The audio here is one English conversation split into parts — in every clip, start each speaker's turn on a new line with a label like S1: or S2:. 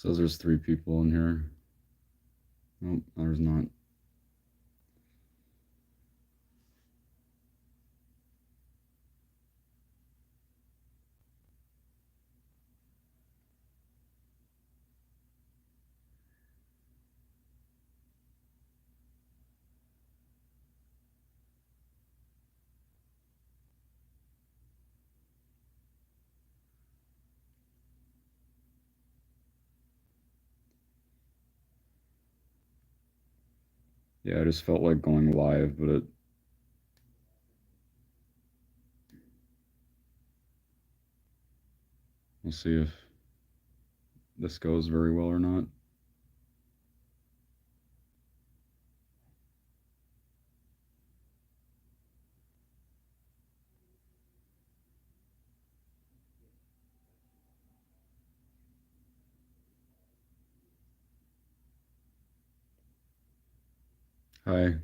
S1: Says there's 3 people in here. Nope, there's not. Yeah, I just felt like going live, but we'll see if this goes very well or not. Hi.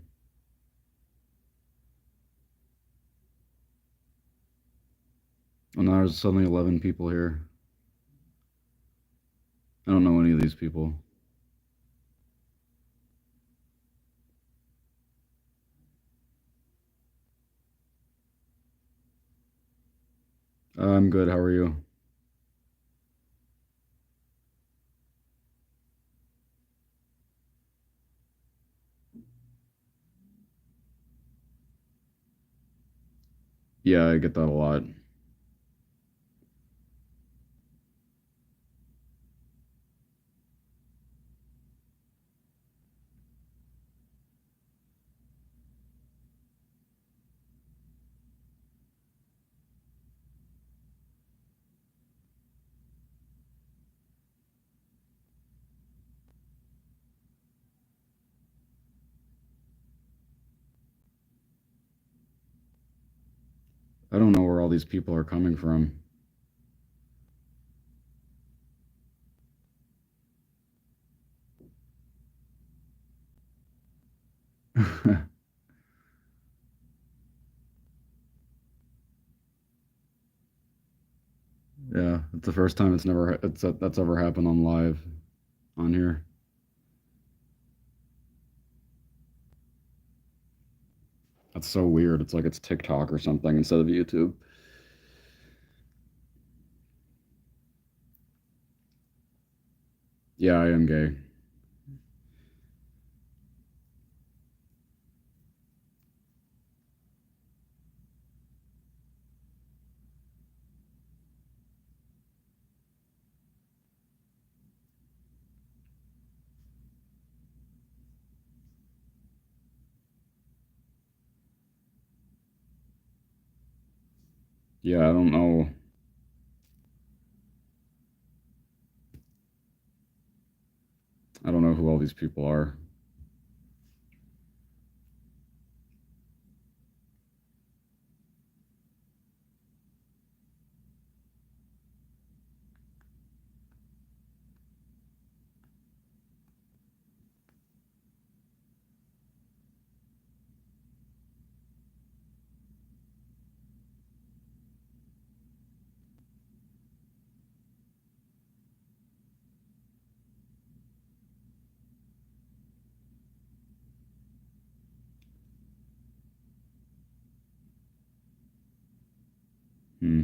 S1: Oh, now there's suddenly 11 people here. I don't know any of these people. I'm good. How are you? Yeah, I get that a lot. I don't know where all these people are coming from. Yeah, it's the first time that's ever happened on live on here. That's so weird. It's like it's TikTok or something instead of YouTube. Yeah, I am gay. Yeah, I don't know. I don't know who all these people are. Hmm.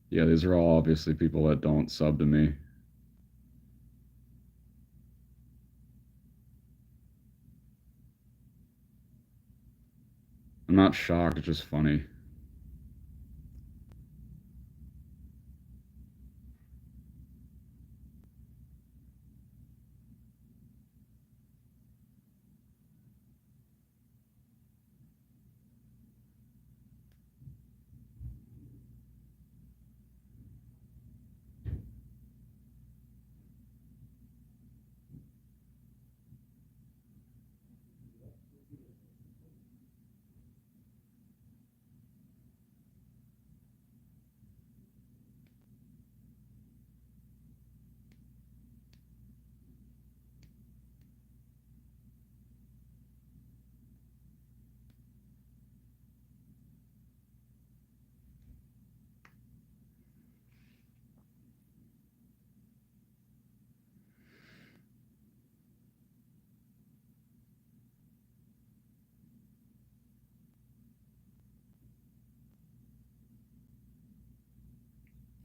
S1: Yeah, these are all obviously people that don't sub to me. I'm not shocked. It's just funny.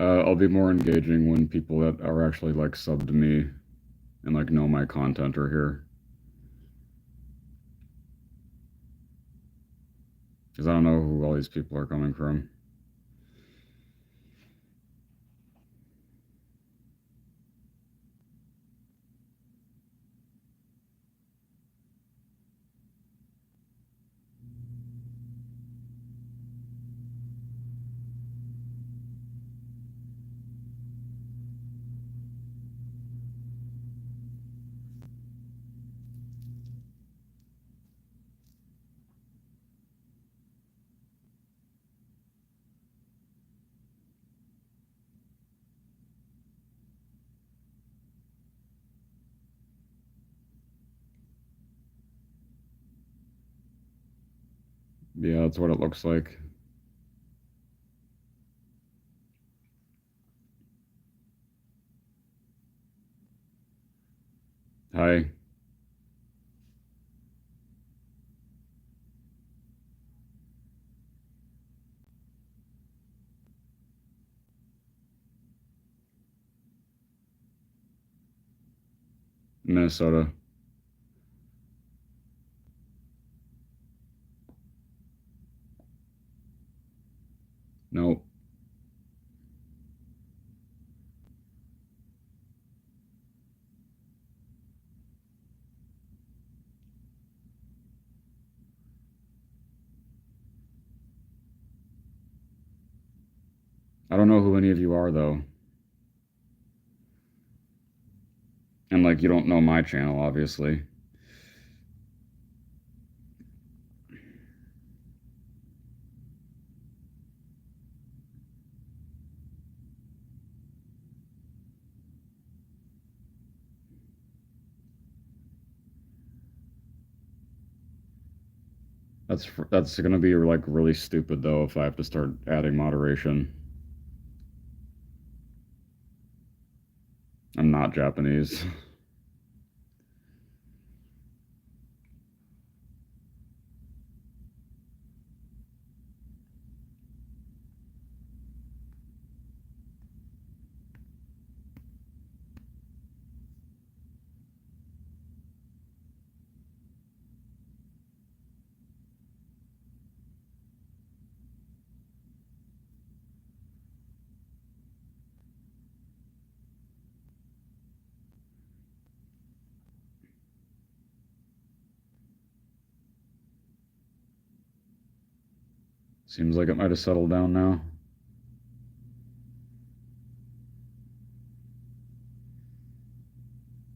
S1: I'll be more engaging when people that are actually like sub to me and like know my content are here. Because I don't know who all these people are coming from. Yeah, that's what it looks like. Hi, Minnesota. Nope. I don't know who any of you are though. And like you don't know my channel, obviously. That's gonna be like really stupid though if I have to start adding moderation. I'm not Japanese. Seems like it might have settled down now.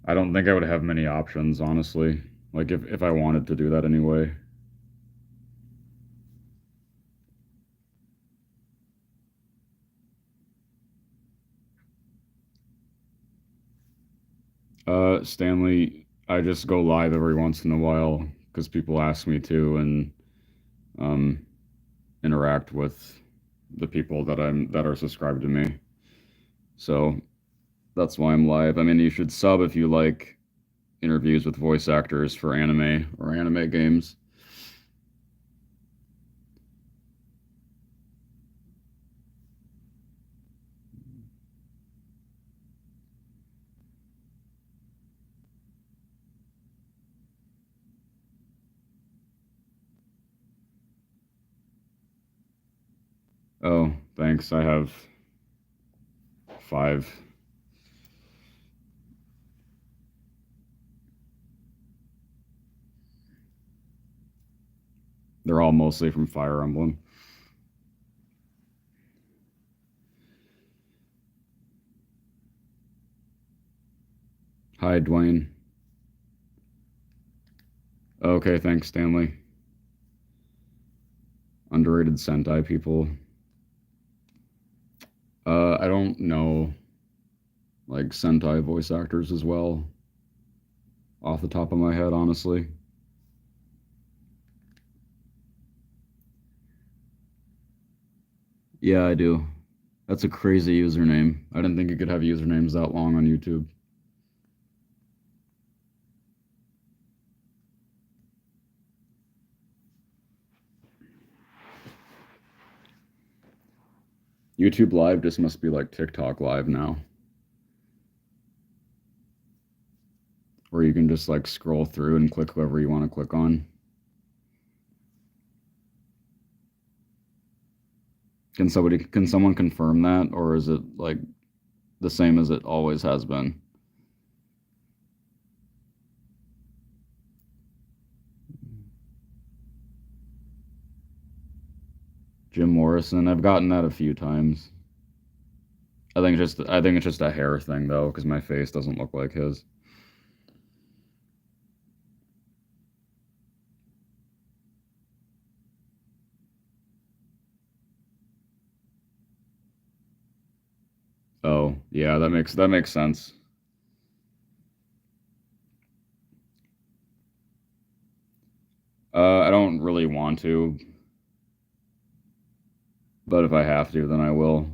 S1: I don't think I would have many options, honestly. Like if I wanted to do that anyway. Stanley, I just go live every once in a while because people ask me to and um interact with the people that are subscribed to me. So that's why I'm live. I mean, you should sub if you like interviews with voice actors for anime or anime games. Oh, thanks. I have 5. They're all mostly from Fire Emblem. Hi, Dwayne. Okay, thanks, Stanley. Underrated Sentai people. I don't know like Sentai voice actors as well off the top of my head, honestly. Yeah, I do. That's a crazy username. I didn't think you could have usernames that long on YouTube. YouTube Live just must be like TikTok Live now, where you can just like scroll through and click whoever you want to click on. Can someone confirm that, or is it like the same as it always has been? Jim Morrison, I've gotten that a few times. I think it's just a hair thing though, because my face doesn't look like his. Oh, yeah, that makes sense. I don't really want to, but if I have to, then I will.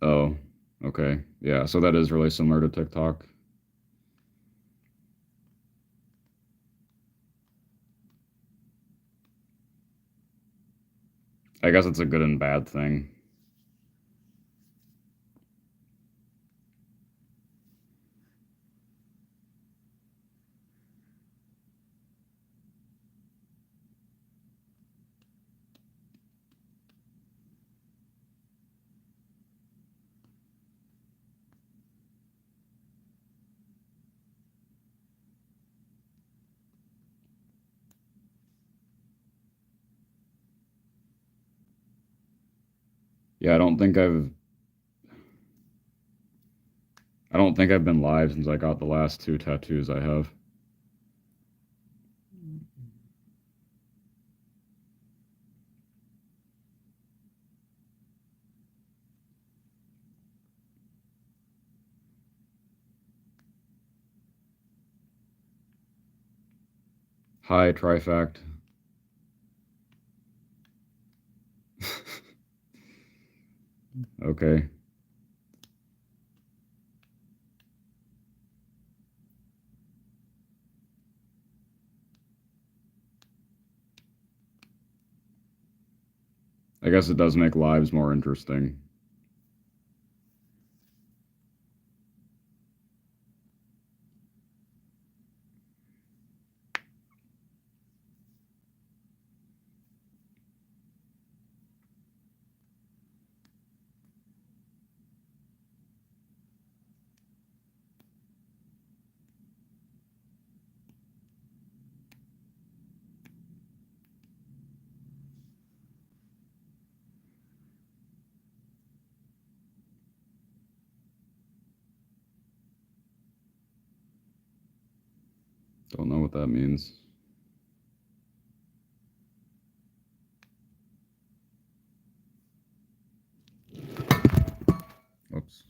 S1: Oh, okay. Yeah, so that is really similar to TikTok. I guess it's a good and bad thing. Yeah, I don't think I've been live since I got the last two tattoos I have. Hi, Trifact. Okay. I guess it does make lives more interesting. Don't know what that means. Oops.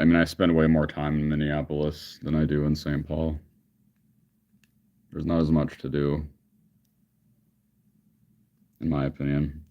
S1: I mean, I spend way more time in Minneapolis than I do in St. Paul. There's not as much to do, in my opinion.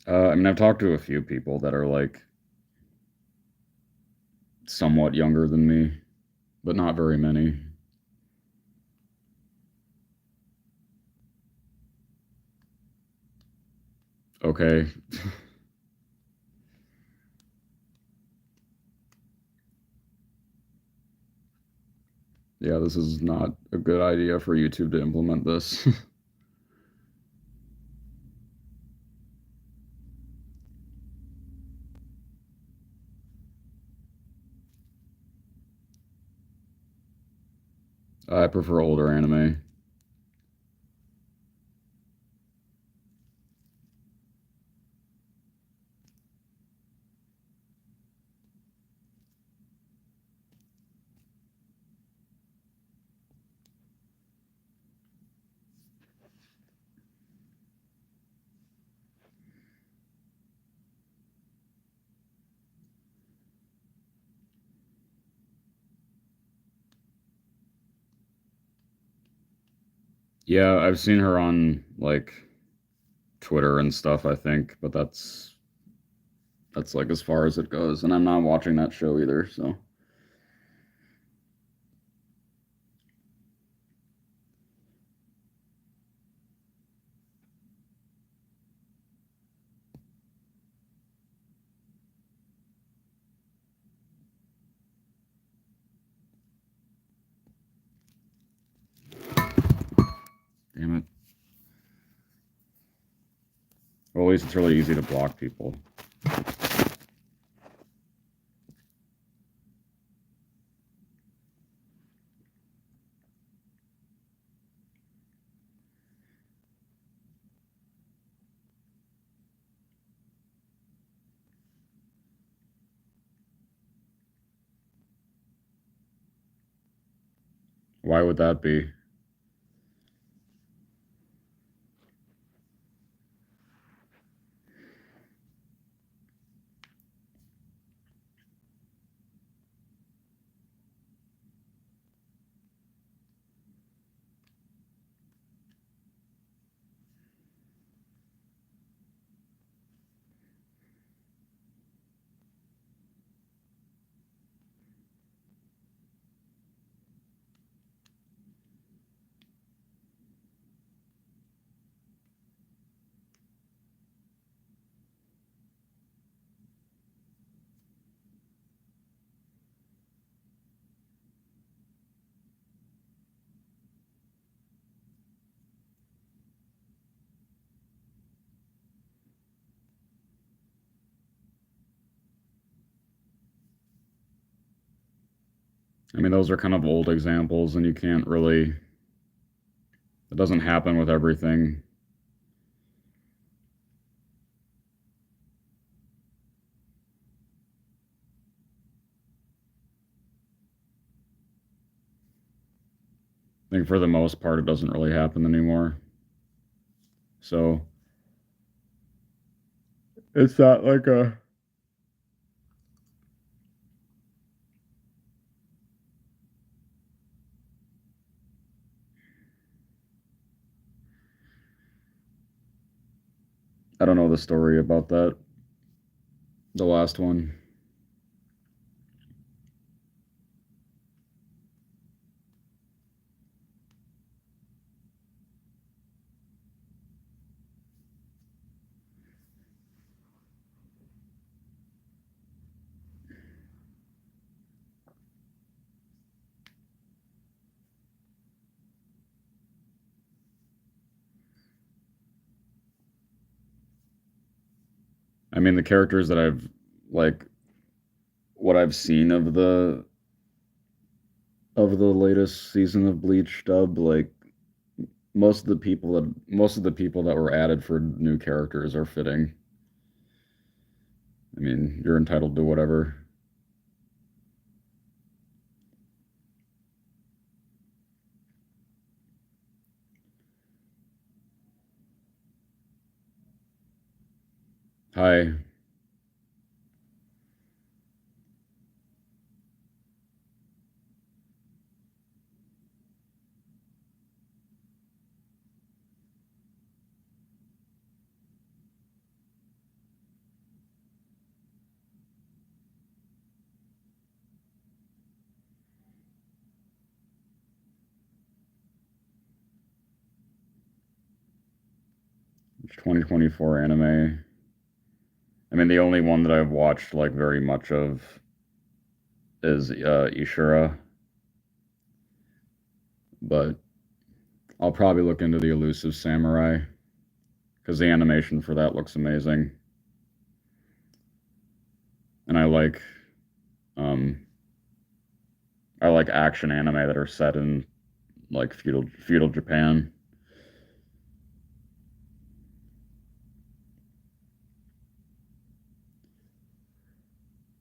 S1: I mean, I've talked to a few people that are like somewhat younger than me, but not very many. Okay. Yeah, this is not a good idea for YouTube to implement this. I prefer older anime. Yeah, I've seen her on like Twitter and stuff, I think, but that's like as far as it goes, and I'm not watching that show either, so damn it. Well, at least it's really easy to block people. Why would that be? I mean, those are kind of old examples, and you can't really. It doesn't happen with everything. I think for the most part, it doesn't really happen anymore. So it's not like a. I don't know the story about that. The last one. I mean, the characters that I've like what I've seen of the latest season of Bleach dub, like most of the people that were added for new characters are fitting. I mean, you're entitled to whatever. Hi. It's 2024 anime. I mean, the only one that I've watched like very much of is Ishura. but I'll probably look into the Elusive Samurai because the animation for that looks amazing, and um, I like action anime that are set in like feudal Japan.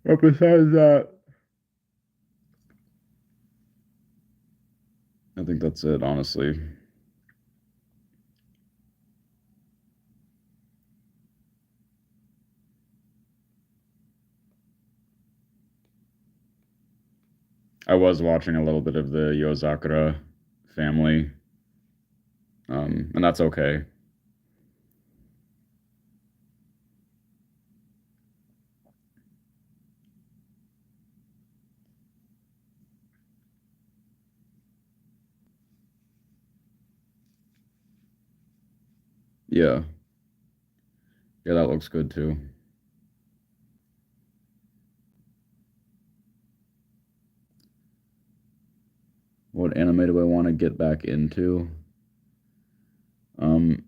S1: But besides that, I think that's it, honestly. I was watching a little bit of the Yozakura family, and that's okay. Yeah, yeah, that looks good too. What anime do I want to get back into? Um,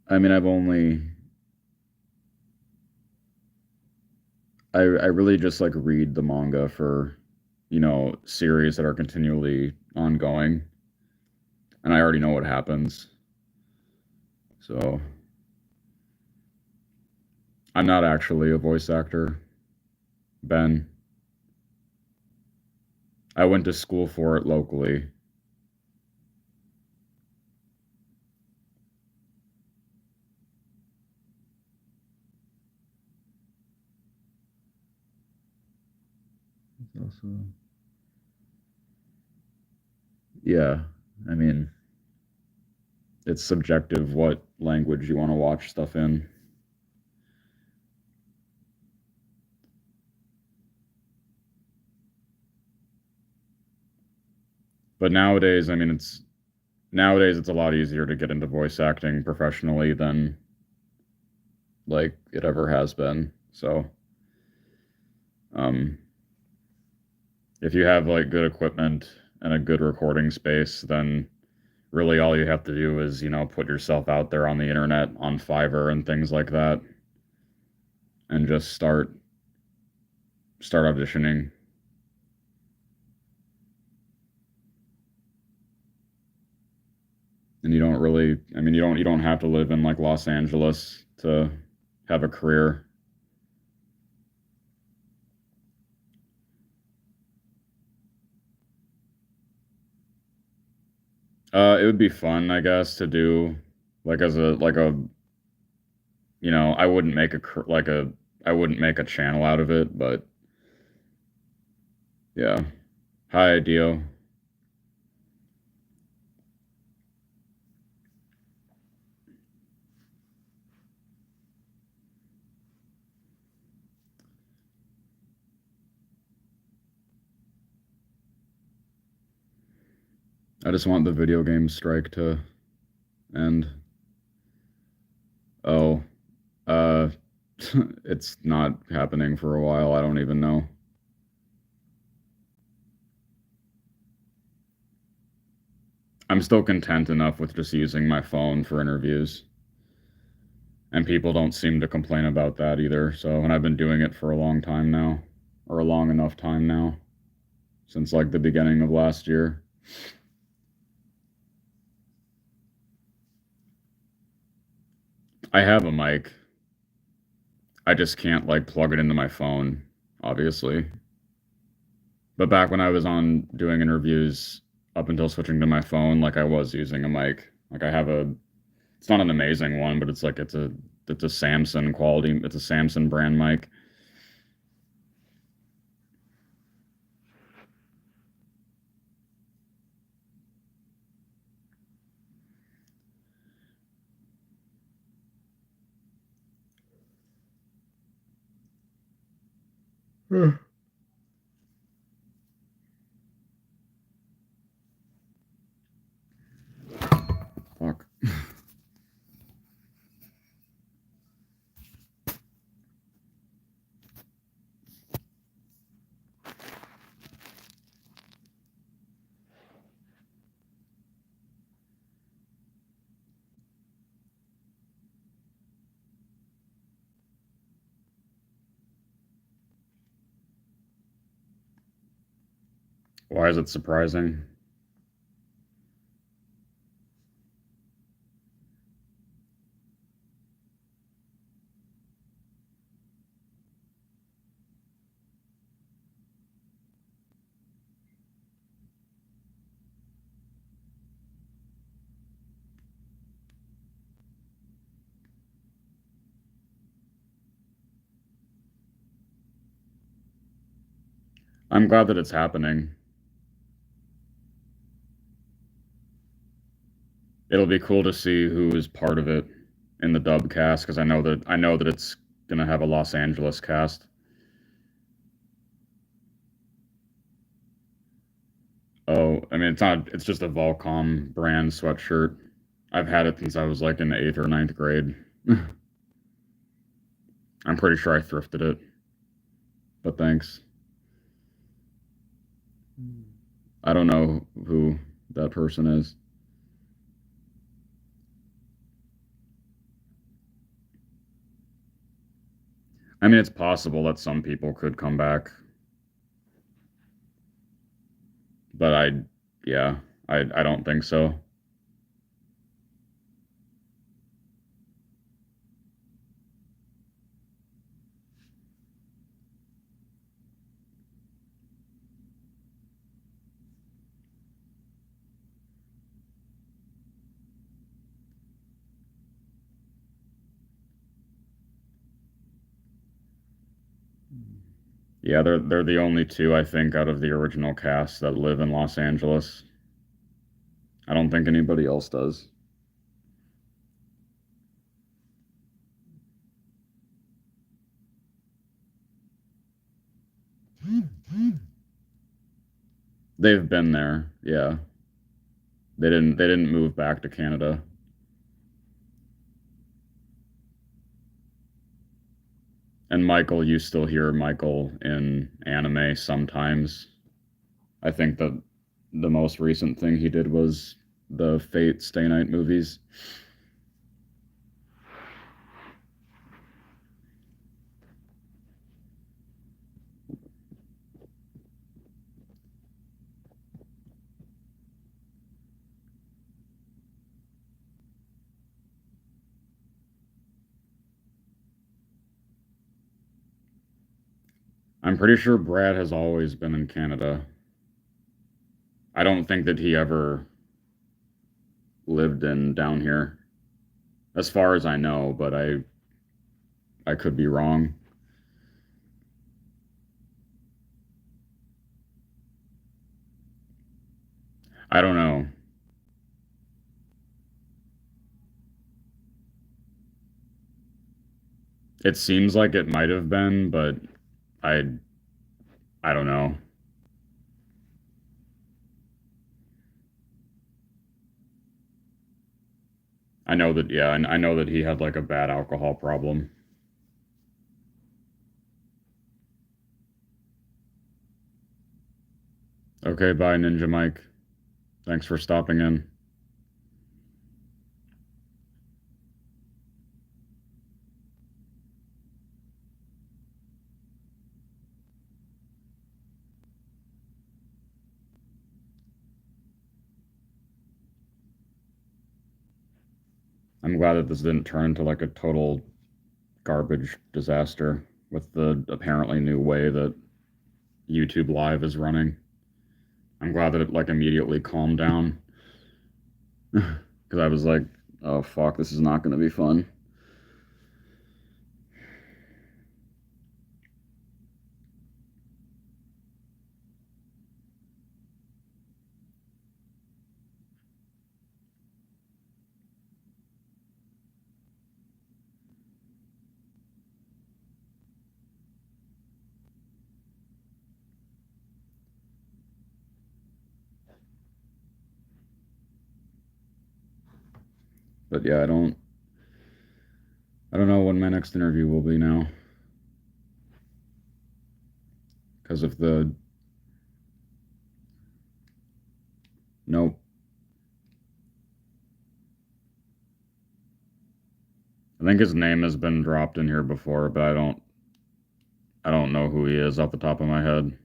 S1: I mean, I really just like read the manga for, series that are continually ongoing, and I already know what happens. So I'm not actually a voice actor, Ben. I went to school for it locally. Also, yeah, I mean, it's subjective what language you want to watch stuff in. But nowadays, I mean, it's a lot easier to get into voice acting professionally than like it ever has been. So, um, if you have like good equipment and a good recording space, then really all you have to do is, put yourself out there on the internet, on Fiverr and things like that, and just start auditioning. And you don't really, I mean, you don't have to live in like Los Angeles to have a career. It would be fun, I guess, to do like as a I wouldn't make I wouldn't make a channel out of it, but yeah. Hi, Dio. I just want the video game strike to end. Oh, uh, it's not happening for a while. I don't even know. I'm still content enough with just using my phone for interviews, and people don't seem to complain about that either. So, and I've been doing it for a long time now, or a long enough time now, since like the beginning of last year. I have a mic. I just can't like plug it into my phone, obviously. But back when I was on doing interviews up until switching to my phone, like I was using a mic. Like I have it's not an amazing one, but it's a Samsung quality, it's a Samsung brand mic. Fuck. Why is it surprising? I'm glad that it's happening. It'll be cool to see who is part of it in the dub cast because I know that it's gonna have a Los Angeles cast. Oh, I mean, it's not. It's just a Volcom brand sweatshirt. I've had it since I was like in the eighth or ninth grade. I'm pretty sure I thrifted it, but thanks. I don't know who that person is. I mean, it's possible that some people could come back, but yeah, I don't think so. Yeah, they're the only two I think out of the original cast that live in Los Angeles. I don't think anybody else does. They've been there. Yeah. They didn't move back to Canada. And Michael, you still hear Michael in anime sometimes. I think that the most recent thing he did was the Fate Stay Night movies. I'm pretty sure Brad has always been in Canada. I don't think that he ever lived in down here, as far as I know, but I could be wrong. I don't know. It seems like it might have been, but I I don't know. I know that yeah, I know that he had like a bad alcohol problem. Okay, bye Ninja Mike. Thanks for stopping in. I'm glad that this didn't turn into like a total garbage disaster with the apparently new way that YouTube Live is running. I'm glad that it like immediately calmed down because I was like, oh fuck, this is not going to be fun. But yeah, I don't know when my next interview will be now because of the nope. I think his name has been dropped in here before, but I don't know who he is off the top of my head.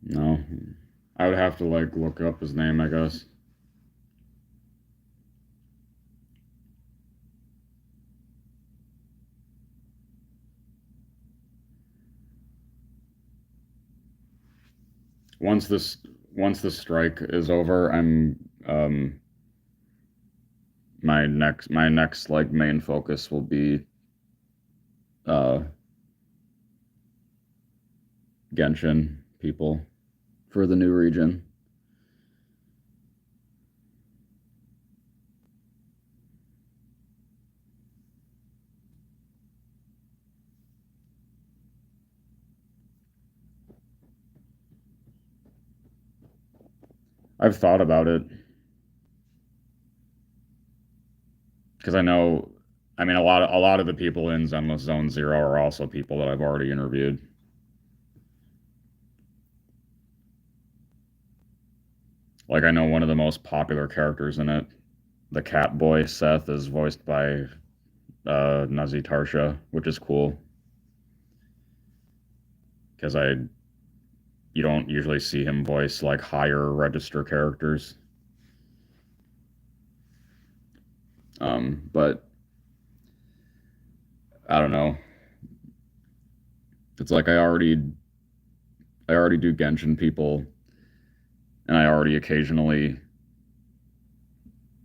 S1: No, I would have to like look up his name, I guess. Once this once the strike is over, I'm my next like main focus will be uh Genshin people for the new region. I've thought about it because I know, I mean, a lot of the people in Zenless Zone Zero are also people that I've already interviewed. Like I know one of the most popular characters in it, the cat boy Seth, is voiced by Nazi Tarsha, which is cool because I you don't usually see him voice like higher register characters. But I don't know. It's like I already do Genshin people, and I already occasionally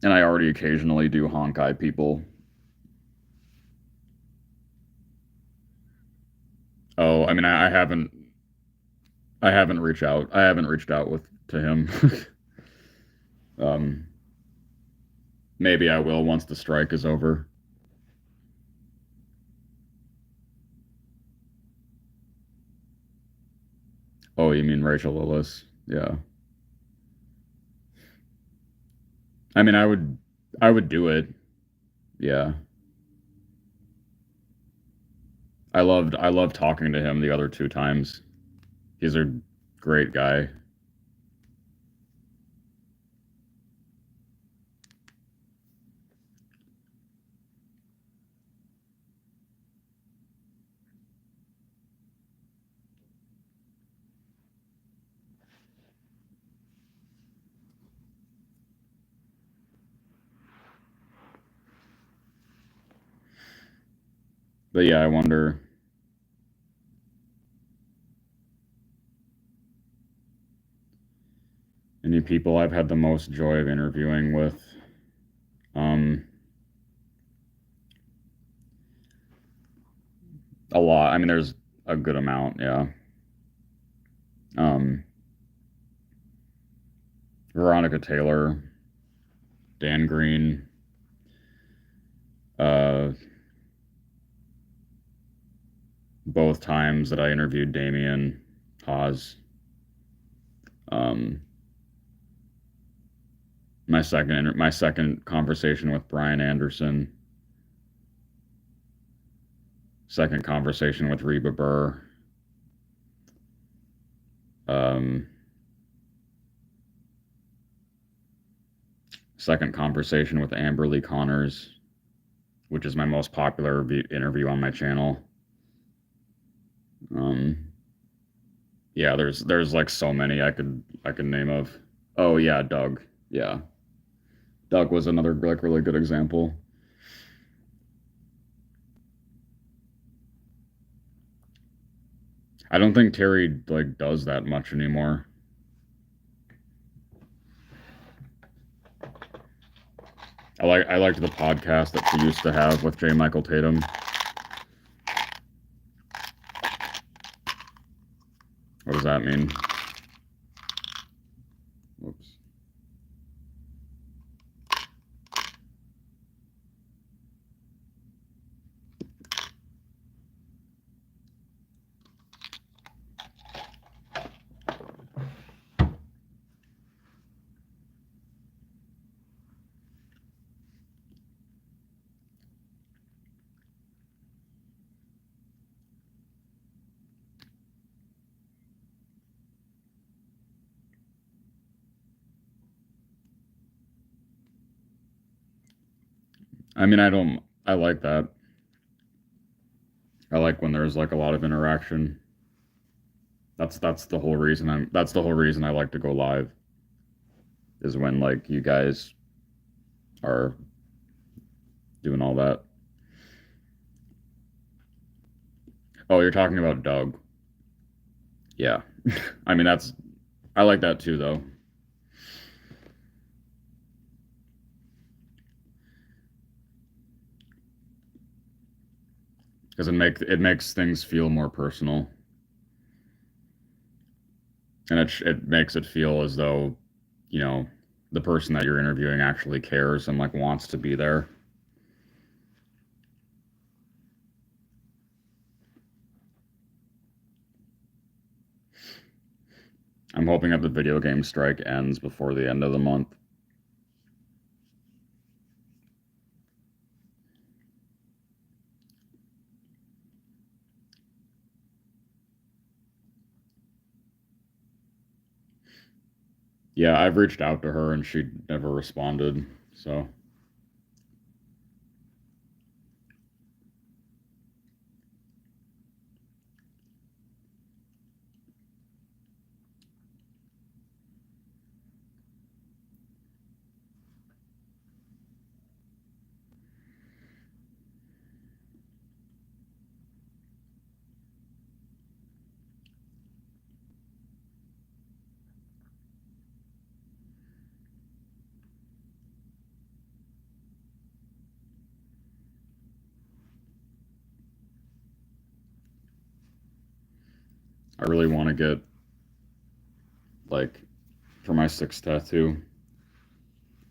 S1: do Honkai people. Oh, I mean, I haven't reached out with to him. um, maybe I will once the strike is over. Oh, you mean Rachel Lillis? Yeah. I mean, I would do it. Yeah. I loved talking to him the other two times. He's a great guy. But yeah, I wonder any people I've had the most joy of interviewing with. Um, a lot. I mean, there's a good amount. Yeah. Um, Veronica Taylor, Dan Green, uh, both times that I interviewed Damien Hawes. Um, my second conversation with Brian Anderson, second conversation with Reba Burr, um, second conversation with Amber Lee Connors, which is my most popular interview on my channel. Um, yeah, there's like so many I could name of. Oh yeah, Doug. Yeah, Doug was another like really good example. I don't think Terry like does that much anymore. I liked the podcast that she used to have with J. Michael Tatum. What does that mean? Whoops. I mean, I don't. I like that. I like when there's like a lot of interaction. That's the whole reason I like to go live is when like you guys are doing all that. Oh, you're talking about Doug. Yeah. I mean that's I like that too though. Because it makes things feel more personal. And it makes it feel as though, you know, the person that you're interviewing actually cares and like wants to be there. I'm hoping that the video game strike ends before the end of the month. Yeah, I've reached out to her and she never responded. So, I really want to get like for my sixth tattoo,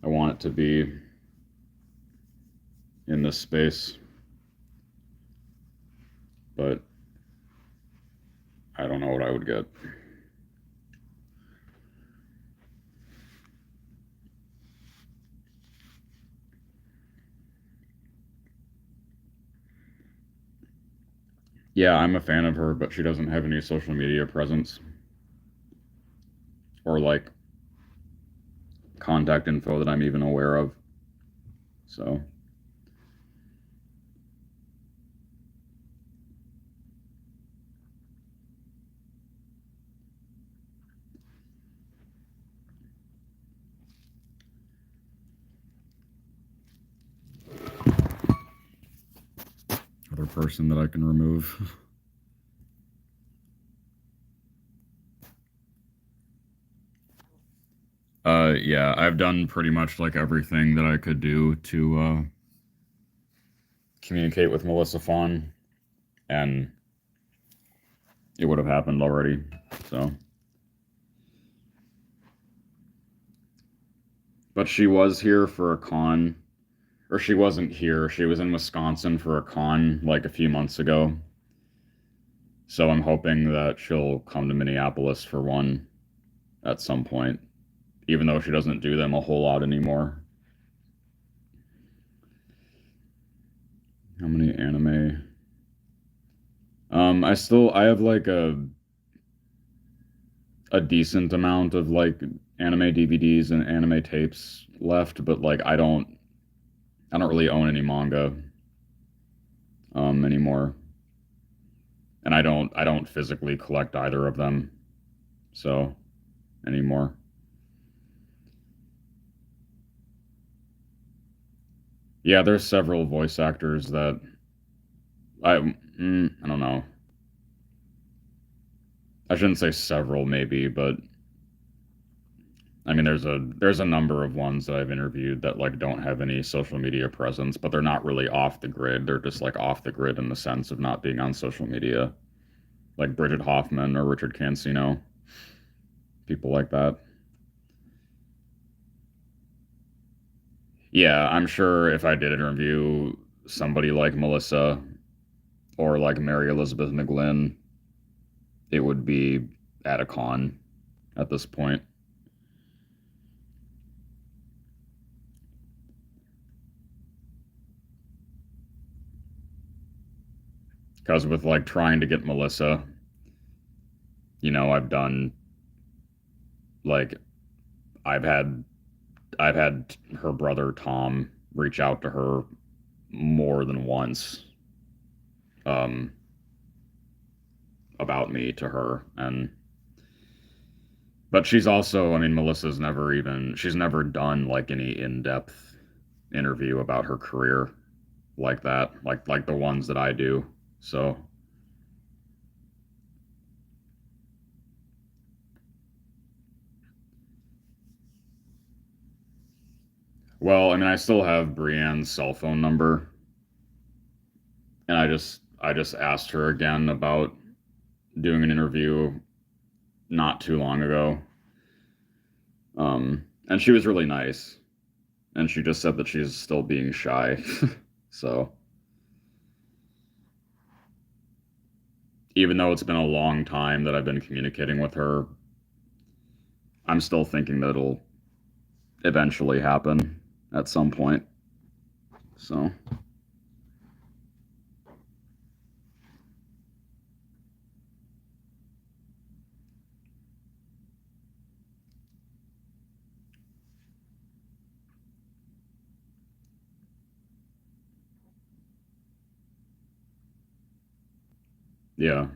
S1: I want it to be in this space, but I don't know what I would get. Yeah, I'm a fan of her, but she doesn't have any social media presence or like contact info that I'm even aware of. So, other person that I can remove. Yeah, I've done pretty much like everything that I could do to communicate with Melissa Fawn, and it would have happened already. So, but she was here for a con, or she wasn't here. She was in Wisconsin for a con like a few months ago. So I'm hoping that she'll come to Minneapolis for one at some point, even though she doesn't do them a whole lot anymore. How many anime? I have like a decent amount of like anime DVDs and anime tapes left, but like I don't really own any manga anymore. And I don't physically collect either of them. So anymore. Yeah, there's several voice actors that I don't know. I shouldn't say several maybe, but I mean there's a number of ones that I've interviewed that like don't have any social media presence, but they're not really off the grid. They're just like off the grid in the sense of not being on social media. Like Bridget Hoffman or Richard Cancino, people like that. Yeah, I'm sure if I did interview somebody like Melissa or like Mary Elizabeth McGlynn, it would be at a con at this point. Because with like trying to get Melissa, I've done like I've had I've had her brother Tom reach out to her more than once um, about me to her, and But she's also, I mean, she's never done like any in-depth interview about her career like that, like the ones that I do. So, well, I mean, I still have Brienne's cell phone number, and I just asked her again about doing an interview not too long ago. And she was really nice, and she just said that she's still being shy. So, even though it's been a long time that I've been communicating with her, I'm still thinking that it'll eventually happen at some point. So, yeah.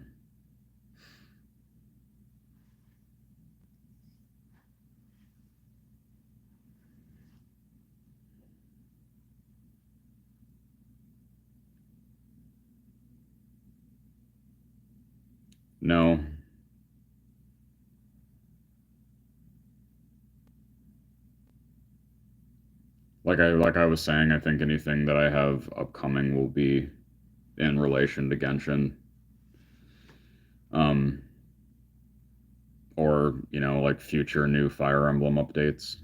S1: No. Like I was saying, I think anything that I have upcoming will be in relation to Genshin. Um, or, like future new Fire Emblem updates.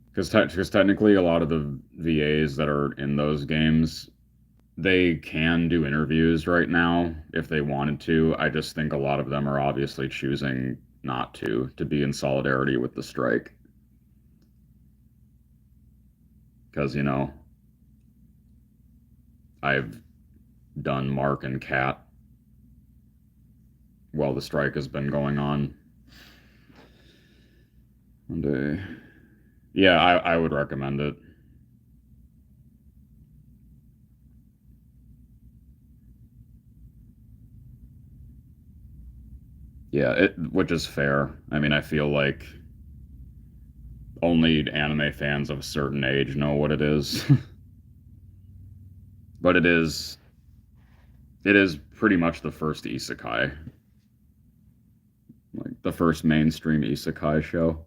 S1: Because technically, a lot of the VAs that are in those games, they can do interviews right now if they wanted to. I just think a lot of them are obviously choosing not to be in solidarity with the strike. Because, I've done Mark and Cat while the strike has been going on. And, yeah, I would recommend it. Yeah, which is fair. I mean, I feel like only anime fans of a certain age know what it is. But it is pretty much the first isekai, like the first mainstream isekai show.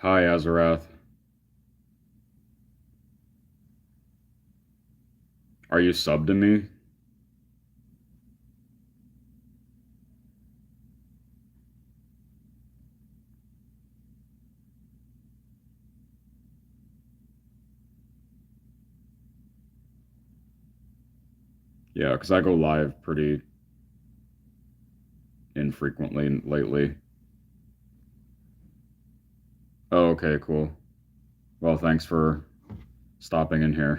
S1: Hi, Azarath. Are you subbed to me? Yeah, because I go live pretty infrequently lately. Oh, okay, cool. Well, thanks for stopping in here.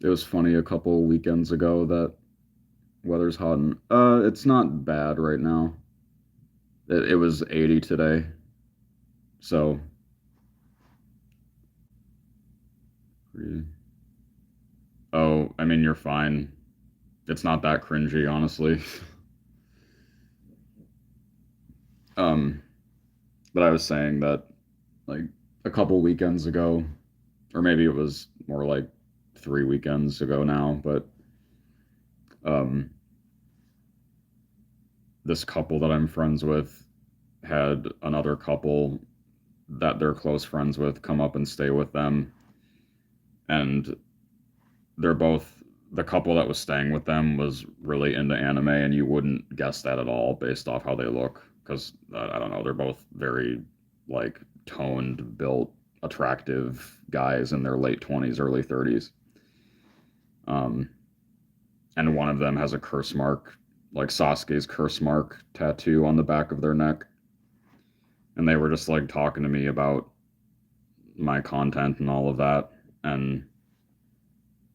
S1: It was funny a couple weekends ago that weather's hot and it's not bad right now. It was 80 today, so oh, I mean you're fine. It's not that cringy, honestly. um, but I was saying that like a couple weekends ago, or maybe it was more like 3 weekends ago now, but um, this couple that I'm friends with had another couple that they're close friends with come up and stay with them, and they're both the couple that was staying with them was really into anime, and you wouldn't guess that at all based off how they look. Because I don't know, they're both very like toned, built, attractive guys in their late 20s, early 30s. Um, and one of them has a curse mark, like Sasuke's curse mark tattoo on the back of their neck. And they were just like talking to me about my content and all of that. And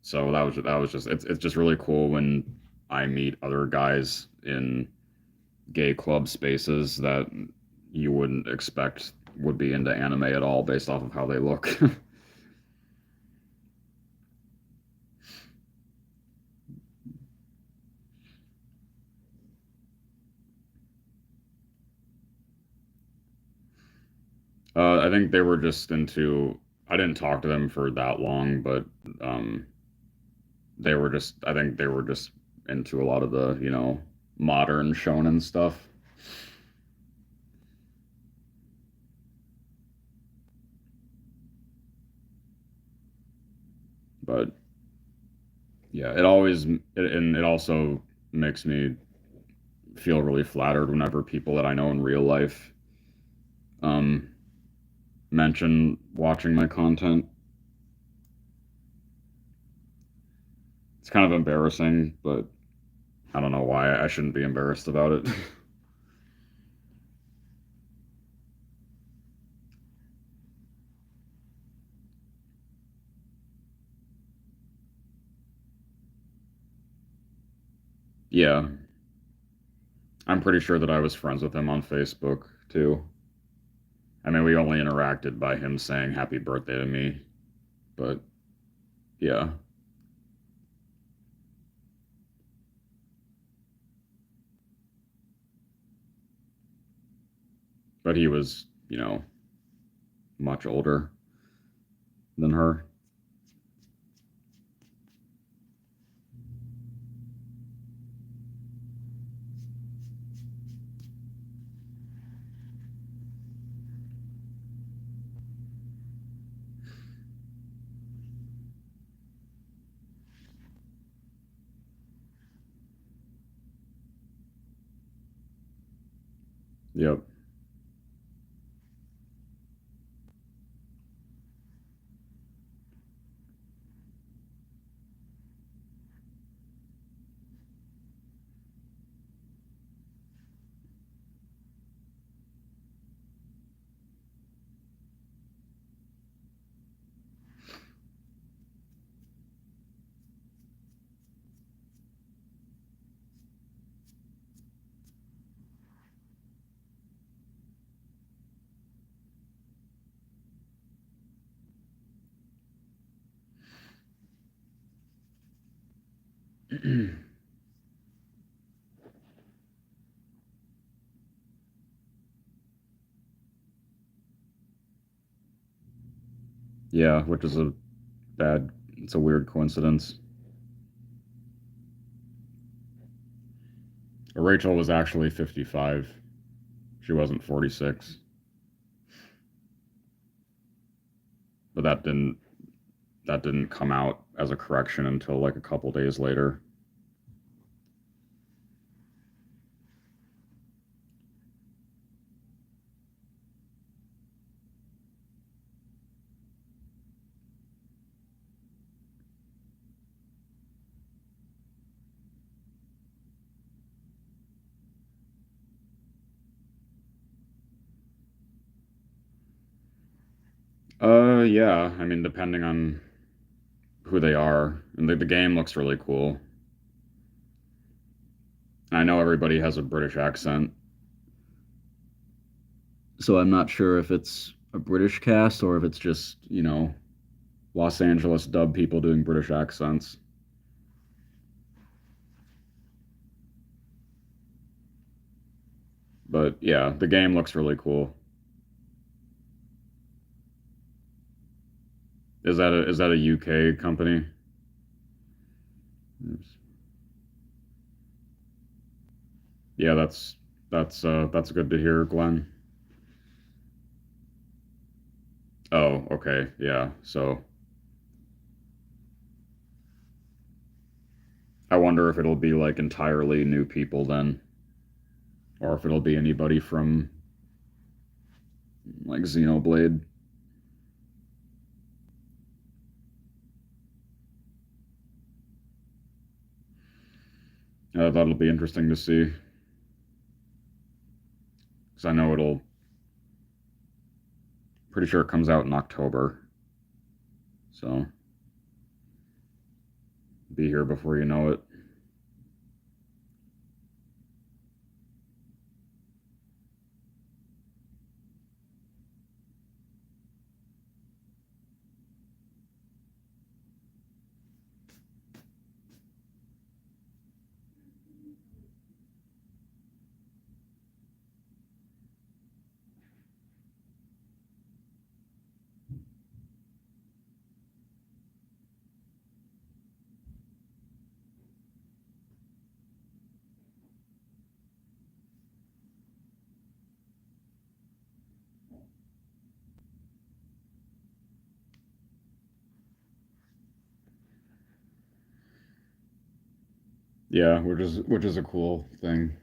S1: so that was just it's just really cool when I meet other guys in gay club spaces that you wouldn't expect would be into anime at all based off of how they look. I think they were just into. I didn't talk to them for that long, but um, they were just. I think they were just into a lot of the modern shonen stuff. But yeah, and it also makes me feel really flattered whenever people that I know in real life um, mention watching my content. It's kind of embarrassing, but I don't know why I shouldn't be embarrassed about it. Yeah, I'm pretty sure that I was friends with him on Facebook too. I mean, we only interacted by him saying happy birthday to me, but yeah. But he was, much older than her. Yep. Yeah, which is it's a weird coincidence. Rachel was actually 55. She wasn't 46, but that didn't come out as a correction until like a couple days later. Yeah. I mean, depending on who they are, and the game looks really cool. I know everybody has a British accent, so I'm not sure if it's a British cast or if it's just Los Angeles dub people doing British accents. But yeah, the game looks really cool. Is that a UK company? Yeah, that's good to hear, Glenn. Oh, okay. Yeah. So I wonder if it'll be like entirely new people then, or if it'll be anybody from like Xenoblade. That'll be interesting to see because I know it'll. Pretty sure it comes out in October, so be here before you know it. Yeah, which is a cool thing.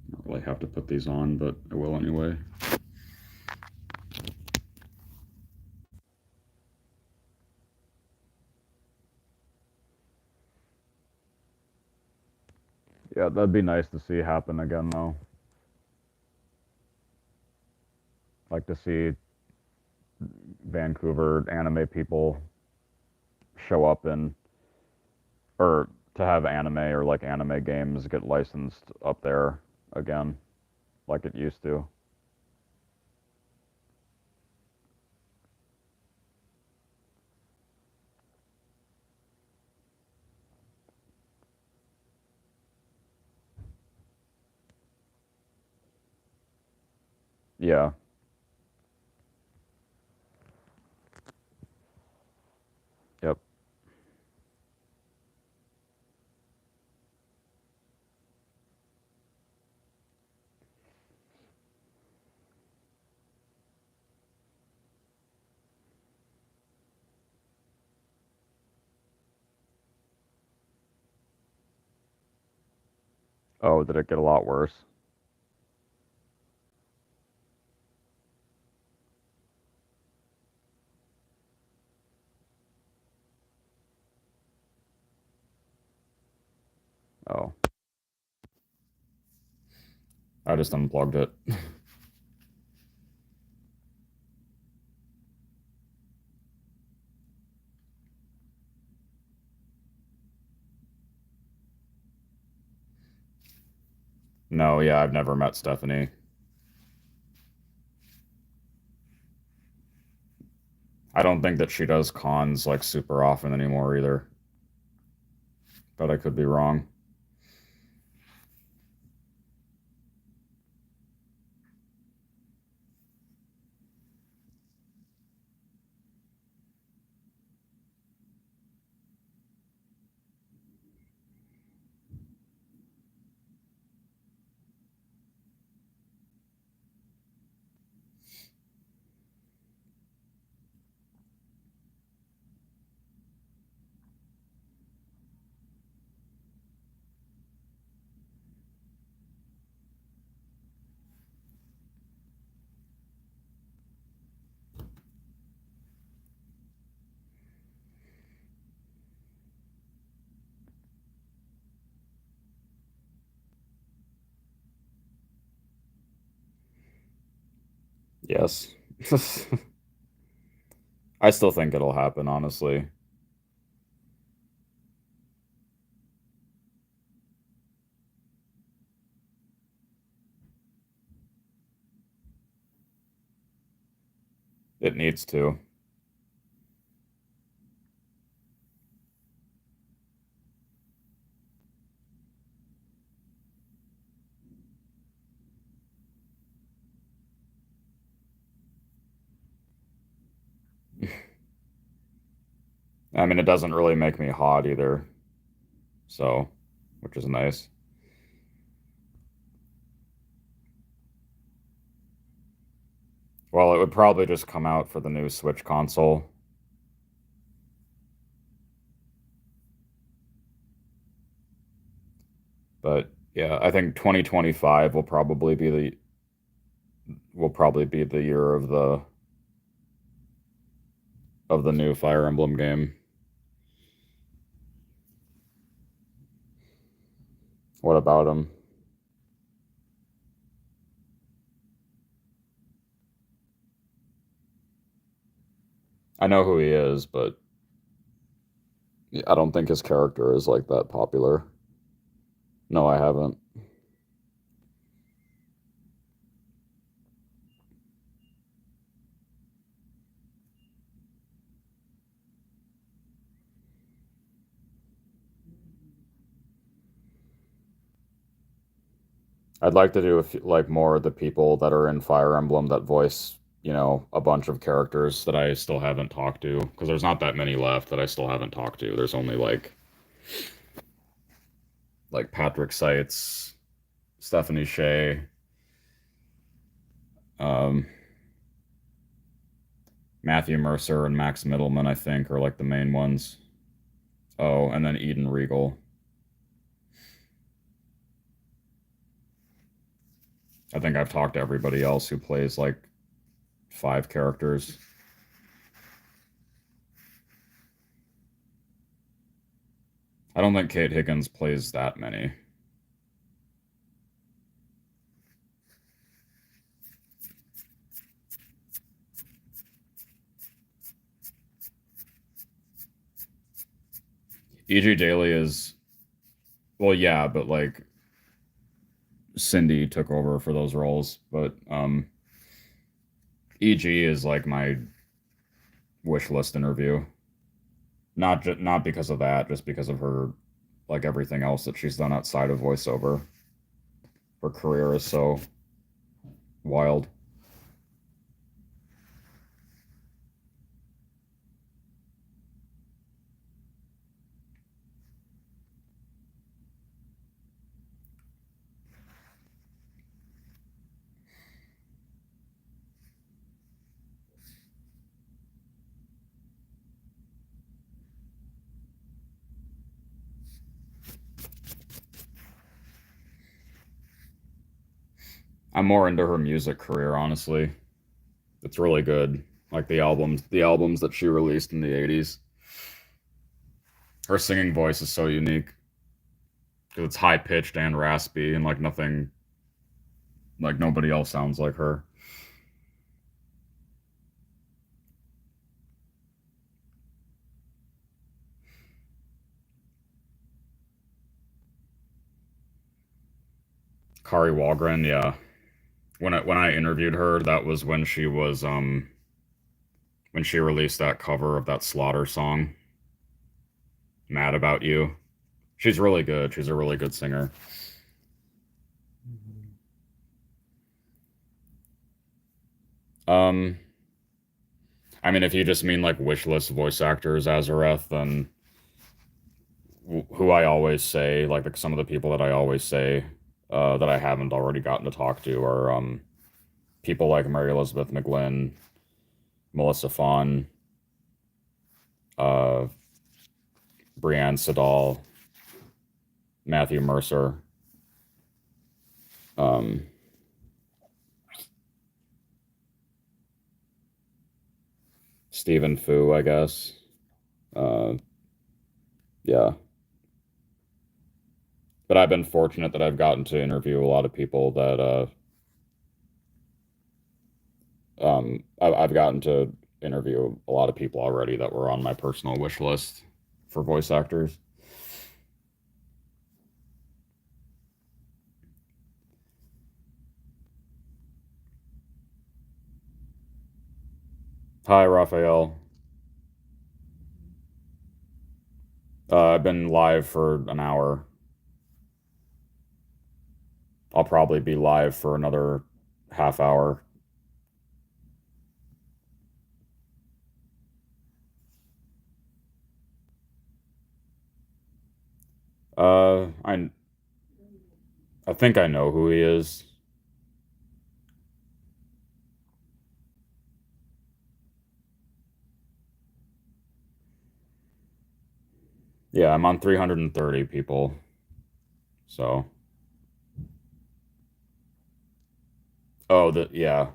S1: I don't really have to put these on, but I will anyway. Yeah, that'd be nice to see happen again, though. Like to see Vancouver anime people show up in, or to have anime or like anime games get licensed up there again, like it used to. Yeah. Yep. Oh, did it get a lot worse? Oh, I just unplugged it. No, yeah, I've never met Stephanie. I don't think that she does cons like super often anymore either, but I could be wrong. Yes. I still think it'll happen, honestly. It needs to. I mean, it doesn't really make me hot either, so, which is nice. Well, it would probably just come out for the new Switch console. But yeah, I think 2025 will probably be the year of the new Fire Emblem game. What about him? I know who he is, but I don't think his character is like that popular. No, I haven't. I'd like to do like more of the people that are in Fire Emblem that voice, a bunch of characters that I still haven't talked to, because there's not that many left that I still haven't talked to. There's only like Patrick Seitz, Stephanie Shea, um, Matthew Mercer, and Max Middleman, I think, are like the main ones. Oh, and then Eden Regal. I think I've talked to everybody else who plays like 5 characters. I don't think Kate Higgins plays that many. E.G. Daily is, well, yeah, but like Cindy took over for those roles. But EG is like my wish list interview. Not because of that, just because of her, like everything else that she's done outside of voiceover. Her career is so wild. I'm more into her music career, honestly. It's really good. Like the albums that she released in the 80s. Her singing voice is so unique because it's high pitched and raspy and like nothing, like nobody else sounds like her. Kari Walgren, yeah. When I interviewed her, that was when she released that cover of that Slaughter song, "Mad About You." She's really good. She's a really good singer. Um, I mean, if you just mean like wish list voice actors, Azareth, then who I always say, like some of the people that I always say that I haven't already gotten to talk to are people like Mary Elizabeth McGlynn, Melissa Fawn, uh, Brianne Siddall, Matthew Mercer, um, Stephen Fu, I guess. Uh, yeah. But I've been fortunate that I've gotten to interview a lot of people that I've gotten to interview a lot of people already that were on my personal wish list for voice actors. Hi, Raphael. I've been live for an hour. I'll probably be live for another half hour. I think I know who he is. Yeah, I'm on 330 people. So Oh, yeah.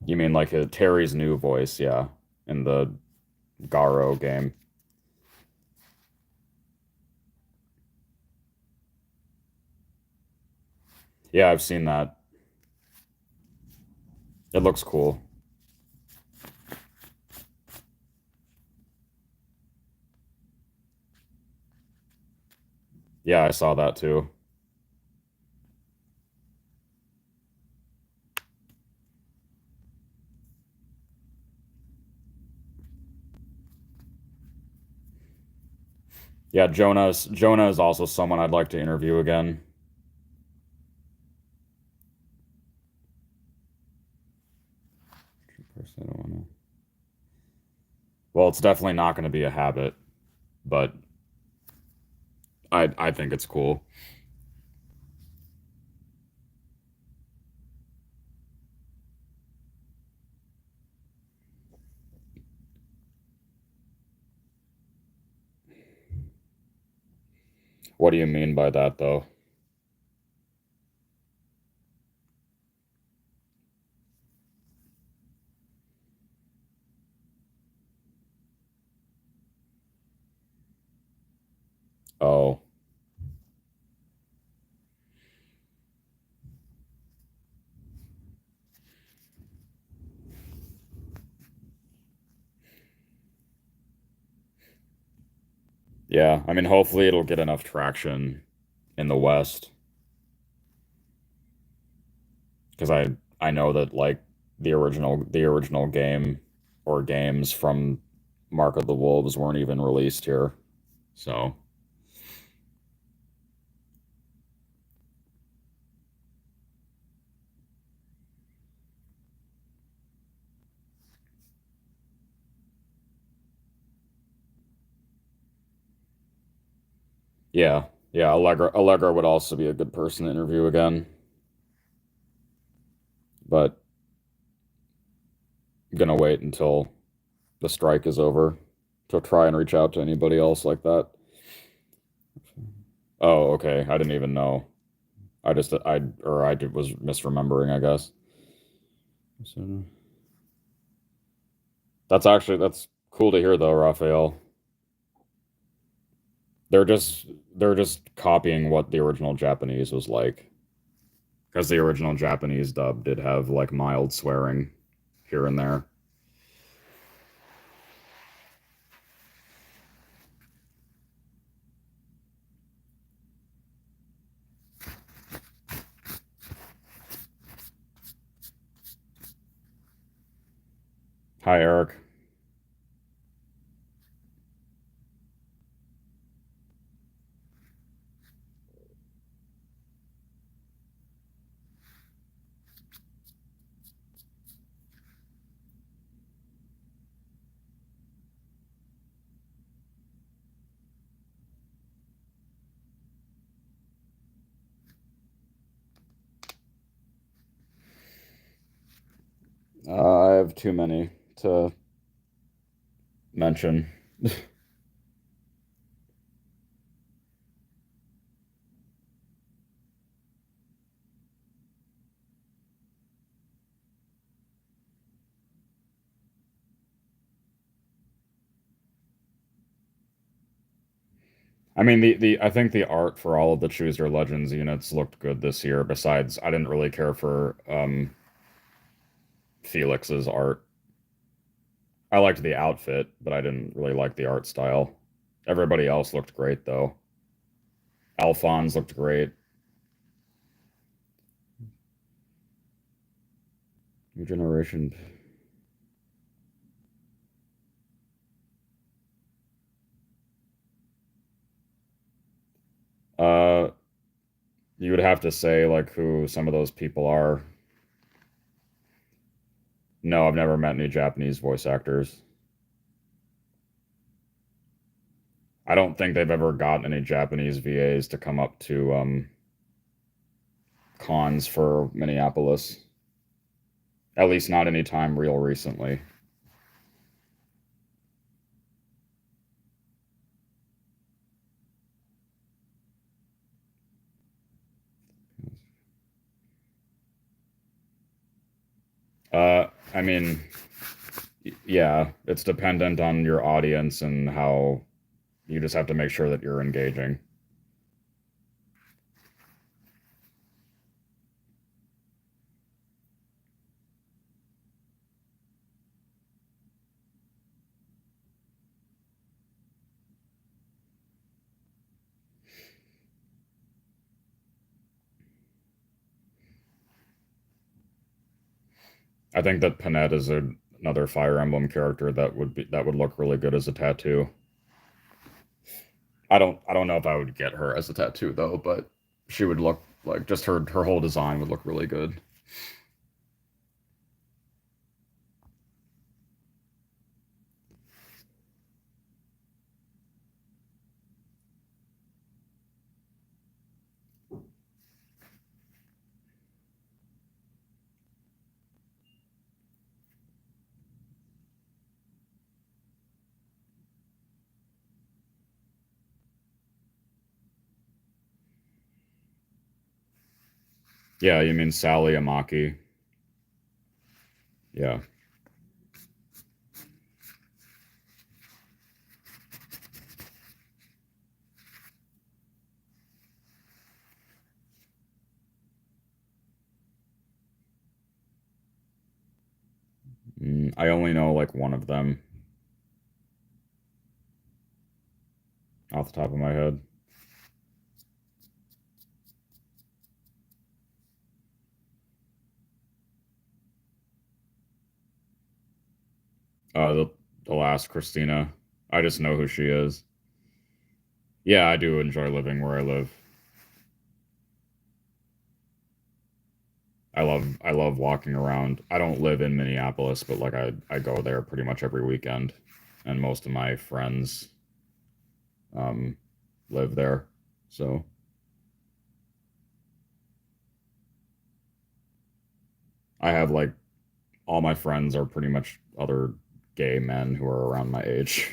S1: You mean like Terry's new voice, yeah, in the Garo game. Yeah, I've seen that. It looks cool. Yeah, I saw that too. Yeah, Jonah is also someone I'd like to interview again. Person I don't wanna- Well, it's definitely not going to be a habit, but I think it's cool. What do you mean by that, though? Oh, yeah. I mean, hopefully it'll get enough traction in the West because I know that like the original game or games from Mark of the Wolves weren't even released here. So, yeah. Yeah, Allegra would also be a good person to interview again, but I'm gonna wait until the strike is over to try and reach out to anybody else like that. Oh, okay. I didn't even know. I was misremembering, I guess. So, that's cool to hear though, Raphael. They're just they're just copying what the original Japanese was like. Because the original Japanese dub did have like mild swearing here and there. Hi, Eric. I have too many to mention. I mean, the I think the art for all of the Choose Your Legends units looked good this year. Besides, I didn't really care for Felix's art. I liked the outfit, but I didn't really like the art style. Everybody else looked great though. Alphonse looked great. New generation. Uh, you would have to say like who some of those people are. No, I've never met any Japanese voice actors. I don't think they've ever gotten any Japanese VAs to come up to cons for Minneapolis. At least not any time real recently. I mean, yeah, it's dependent on your audience and how you just have to make sure that you're engaging. I think that Panette is another Fire Emblem character that would look really good as a tattoo. I don't know if I would get her as a tattoo though, but she would look like just her whole design would look really good. Yeah, you mean Sally Amaki? Yeah. I only know like one of them off the top of my head. The last Christina. I just know who she is. Yeah, I do enjoy living where I live. I love walking around. I don't live in Minneapolis, but like I go there pretty much every weekend, and most of my friends um live there. So I have like all my friends are pretty much other gay men who are around my age.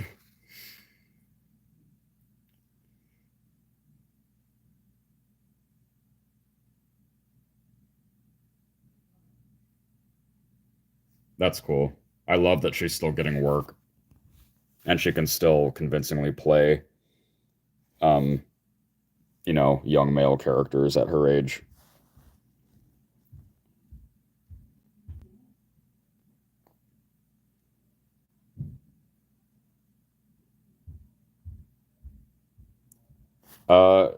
S1: That's cool. I love that she's still getting work and she can still convincingly play um young male characters at her age. Uh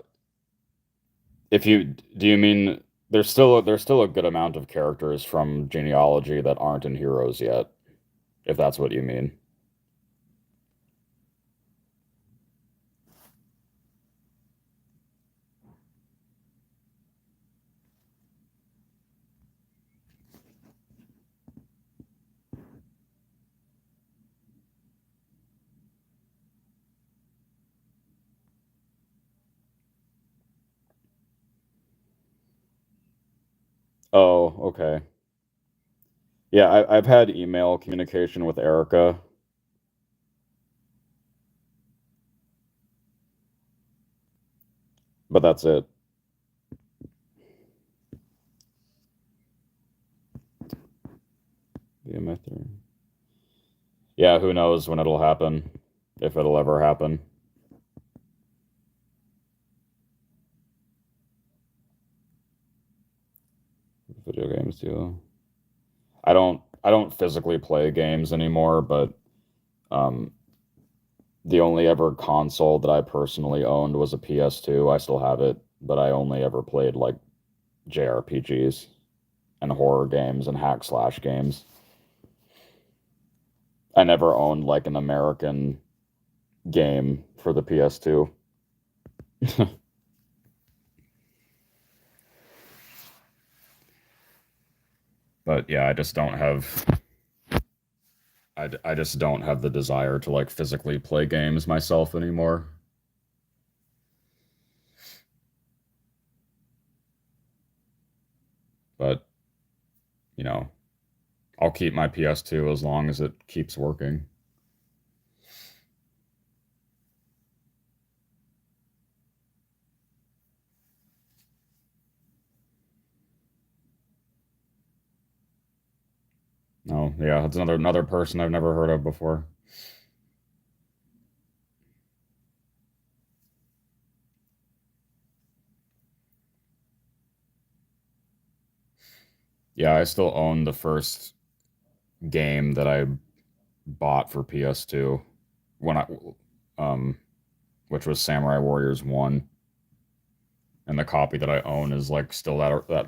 S1: if you do you mean there's still a good amount of characters from genealogy that aren't in Heroes yet, if that's what you mean. Oh, okay. Yeah, I've had email communication with Erica, but that's it. Yeah, who knows when it'll happen, if it'll ever happen. Video games too. I don't physically play games anymore, but um the only ever console that I personally owned was a PS2. I still have it, but I only ever played like JRPGs and horror games and hack slash games. I never owned like an American game for the PS2. But yeah, I just don't have the desire to like physically play games myself anymore. But, you know, I'll keep my PS2 as long as it keeps working. Oh, yeah, that's another person I've never heard of before. Yeah, I still own the first game that I bought for PS2 when um which was Samurai Warriors 1, and the copy that I own is like still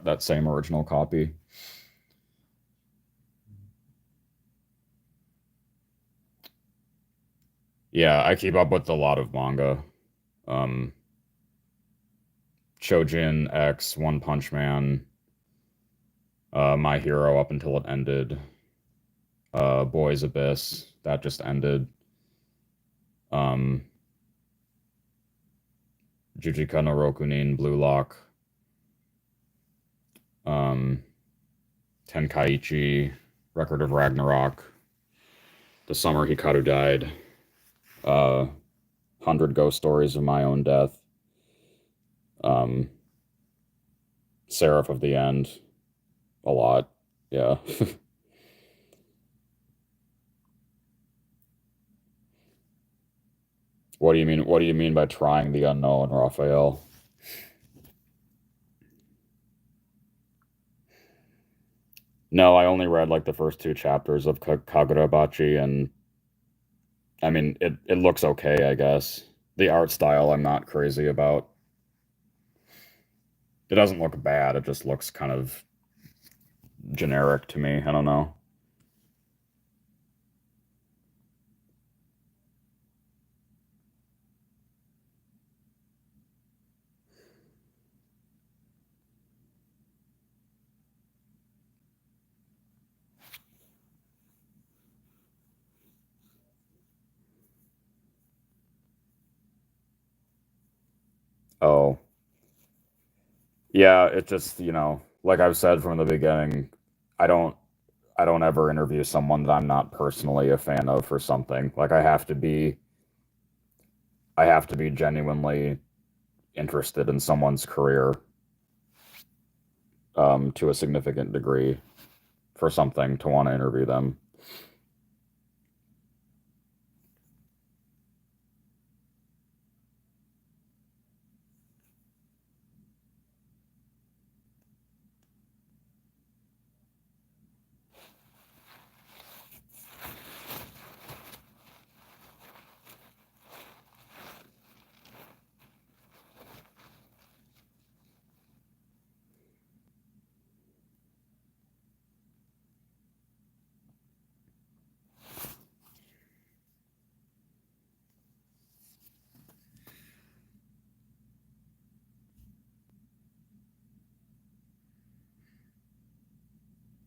S1: that same original copy. Yeah, I keep up with a lot of manga. Um Chojin X, One Punch Man, My Hero up until it ended. Boys Abyss, that just ended. Um Jujika no Rokunin, Blue Lock, um Tenkaichi, Record of Ragnarok, The Summer Hikaru Died, 100 Ghost Stories of My Own Death, um, Seraph of the End, a lot. Yeah. What do you mean? What do you mean by trying the unknown, Raphael? No, I only read like the first two chapters of Kagurabachi, and I mean, it looks okay, I guess. The art style I'm not crazy about. It doesn't look bad, it just looks kind of generic to me. I don't know. Oh, yeah, it just, like I've said from the beginning, I don't I don't ever interview someone that I'm not personally a fan of for something. Like I have to be genuinely interested in someone's career to a significant degree for something to want to interview them.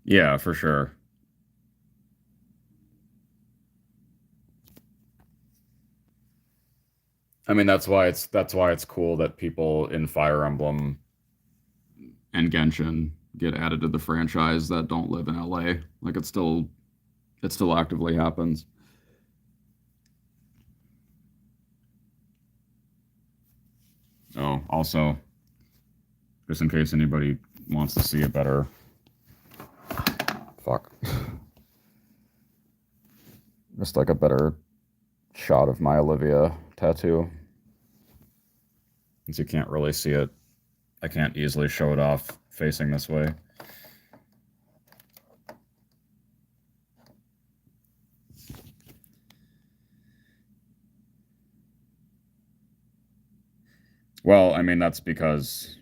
S1: Yeah, for sure. I mean, that's why it's cool that people in Fire Emblem and Genshin get added to the franchise that don't live in LA. Like it still actively happens. Oh, also, just in case anybody wants to see a better fuck, just like a better shot of my Olivia tattoo. Since you can't really see it, I can't easily show it off facing this way. Well, I mean that's because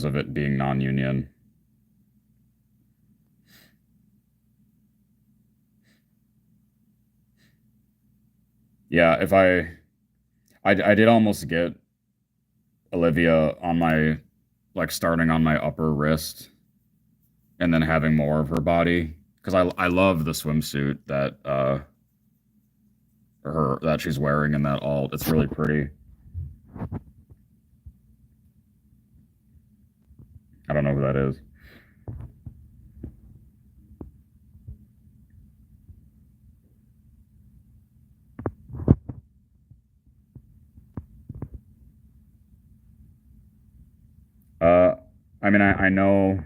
S1: of it being non-union. Yeah, if I did almost get Olivia on my like starting on my upper wrist and then having more of her body because I love the swimsuit that she's wearing in that alt. It's really pretty. I don't know who that is. Uh, I mean I know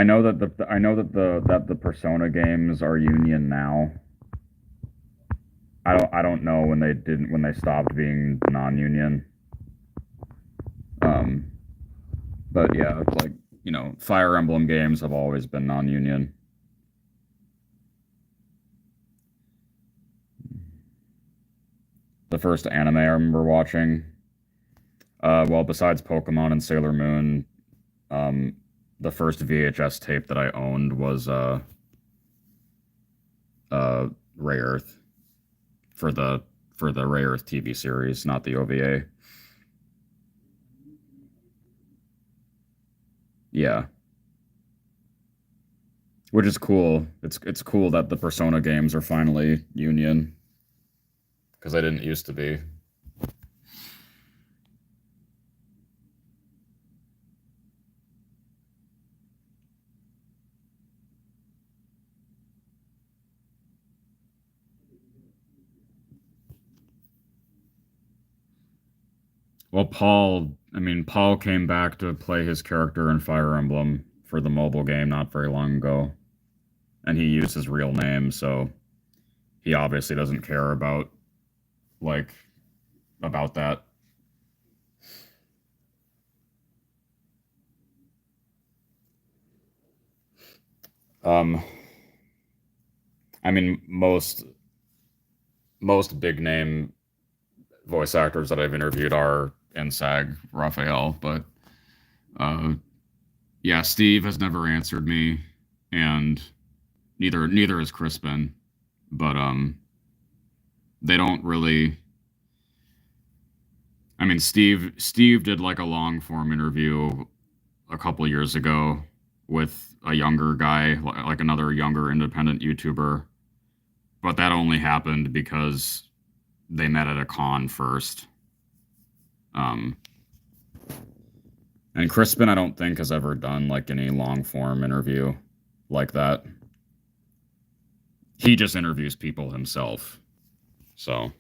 S1: I know that the Persona games are Union now. I don't know when they stopped being non-Union. Um, but yeah, it's like, you know, Fire Emblem games have always been non-Union. The first anime I remember watching, well, besides Pokemon and Sailor Moon, um, the first VHS tape that I owned was Ray Earth for the Ray Earth TV series, not the OVA. Yeah, which is cool. It's cool that the Persona games are finally Union because they didn't used to be. Well, Paul came back to play his character in Fire Emblem for the mobile game not very long ago, and he used his real name, so he obviously doesn't care like about that. Um, I mean, most big name voice actors that I've interviewed are in SAG, Raphael, but uh, yeah, Steve has never answered me, and neither has Crispin, but they don't really. I mean, Steve did like a long form interview a couple years ago with a younger guy, like another younger independent YouTuber, but that only happened because they met at a con first. Um, and Crispin, I don't think has ever done like any long form interview like that. He just interviews people himself. So,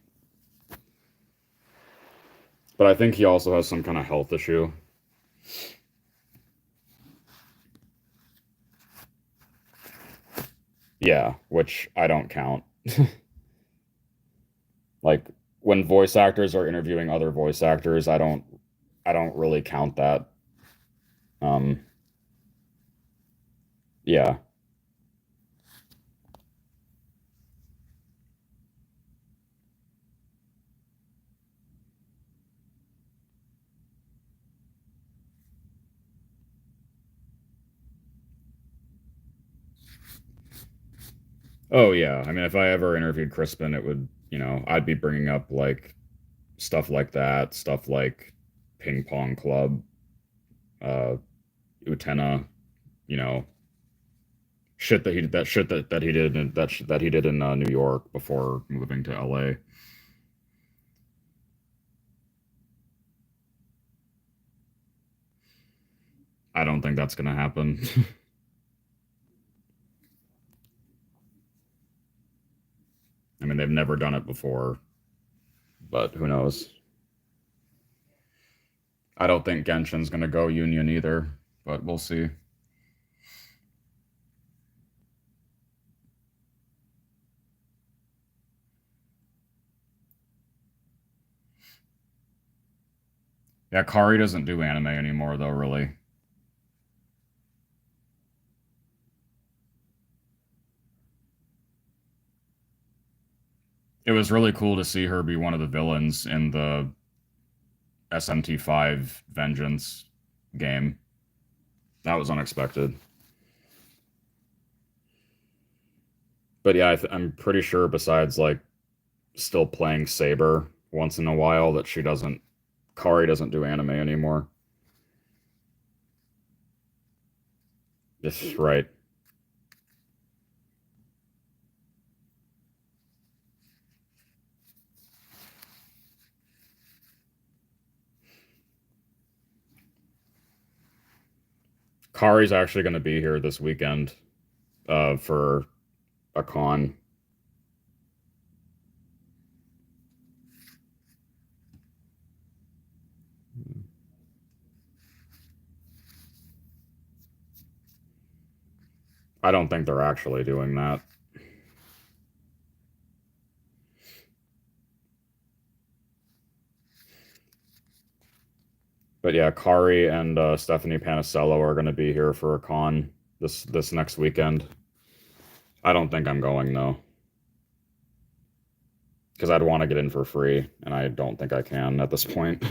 S1: but I think he also has some kind of health issue. Yeah, which I don't count. Like when voice actors are interviewing other voice actors, I don't really count that. Um, yeah. Oh yeah. I mean, if I ever interviewed Crispin, it would, you know, I'd be bringing up like stuff like that, stuff like Ping Pong Club, uh, Utena, you know, that he did that he did in New York before moving to LA. I don't think that's gonna happen. I mean, they've never done it before, but who knows? I don't think Genshin's gonna go Union either, but we'll see. Yeah, Kari doesn't do anime anymore, though, really. It was really cool to see her be one of the villains in the SMT5 Vengeance game. That was unexpected. But yeah, I'm pretty sure besides like still playing Saber once in a while that Kari doesn't do anime anymore. Yes, right. Kari's actually going to be here this weekend for a con. I don't think they're actually doing that. But yeah, Kari and Stephanie Panisello are going to be here for a con this next weekend. I don't think I'm going though, because I'd want to get in for free, and I don't think I can at this point.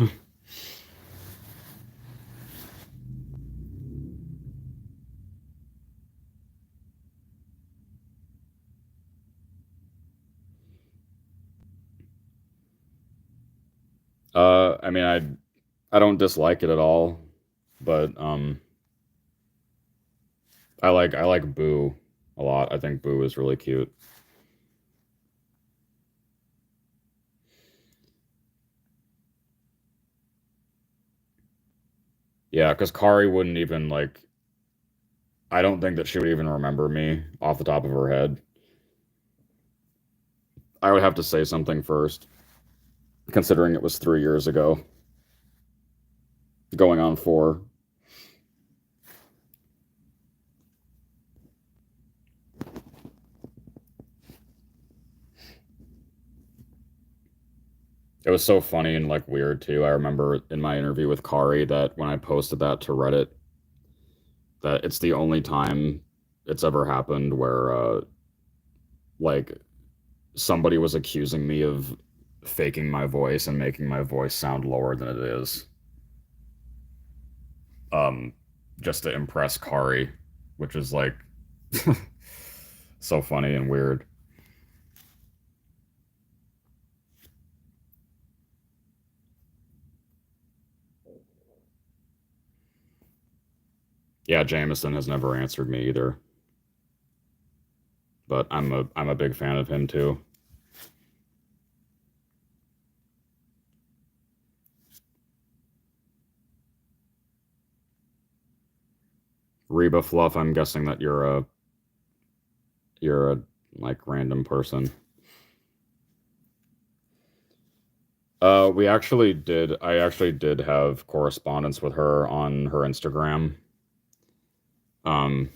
S1: I mean, I don't dislike it at all, but I like Boo a lot. I think Boo is really cute. Yeah, because Kari wouldn't even like. I don't think that she would even remember me off the top of her head. I would have to say something first, considering it was 3 years ago, going on 4. It was so funny and like weird too. I remember in my interview with Kari that when I posted that to Reddit, that it's the only time it's ever happened where like somebody was accusing me of faking my voice and making my voice sound lower than it is. Um, just to impress Kari, which is like so funny and weird. Yeah, Jameson has never answered me either, but I'm a big fan of him too. Reba Fluff, I'm guessing that you're a like random person. We actually did. I actually did have correspondence with her on her Instagram. Um,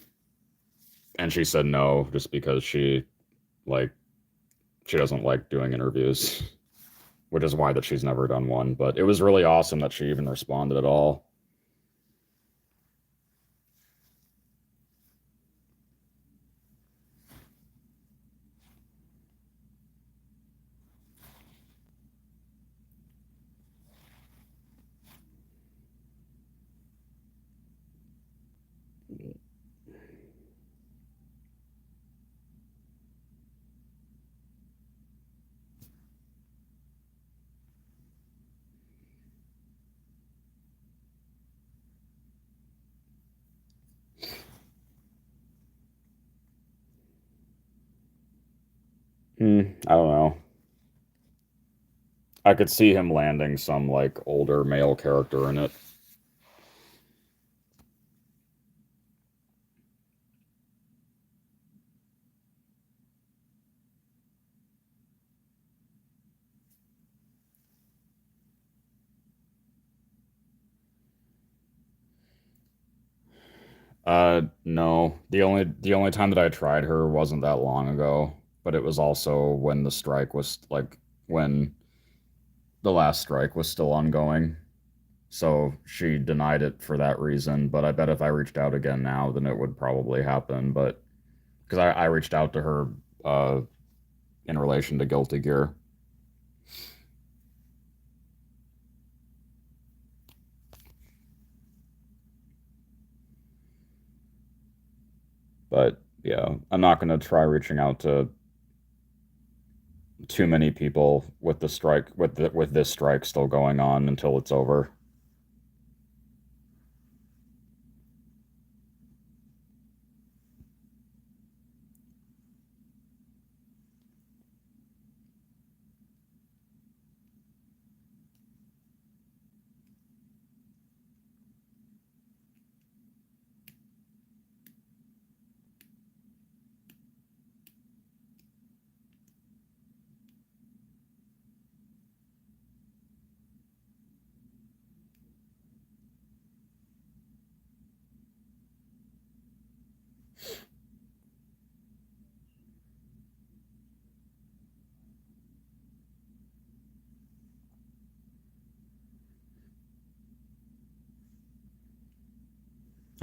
S1: and she said no, just because like she doesn't like doing interviews, which is why that she's never done one. But it was really awesome that she even responded at all. I don't know. I could see him landing some like older male character in it. No. The only time that I tried her wasn't that long ago, but it was also when the strike was like when the last strike was still ongoing. So she denied it for that reason, but I bet if I reached out again now, then it would probably happen. But because I reached out to her uh, in relation to Guilty Gear. But yeah, I'm not going to try reaching out to too many people with the strike with this strike still going on until it's over.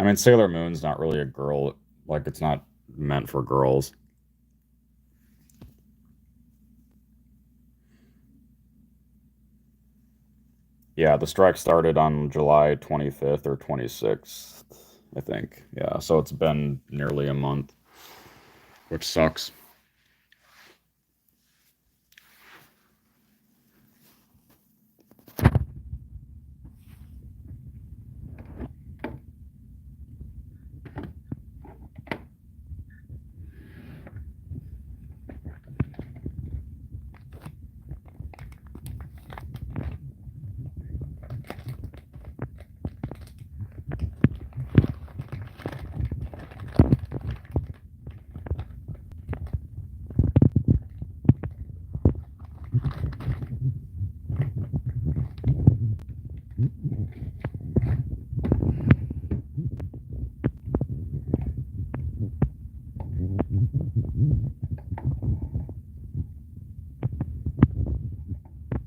S1: I mean, Sailor Moon's not really a girl, like it's not meant for girls. Yeah, the strike started on July 25th or 26th, I think. Yeah, so it's been nearly a month, which sucks.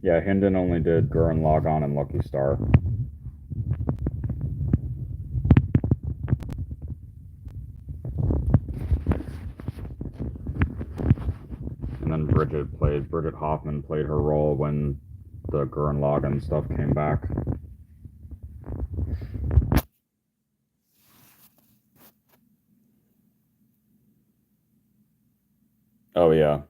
S1: Yeah, Hinden only did Gurren Lagann and Lucky Star. And then Bridget Hoffman played her role when the Gurren Lagann stuff came back. Oh yeah.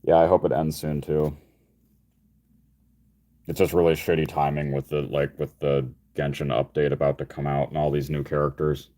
S1: Yeah, I hope it ends soon too. It's just really shitty timing with the Genshin update about to come out and all these new characters.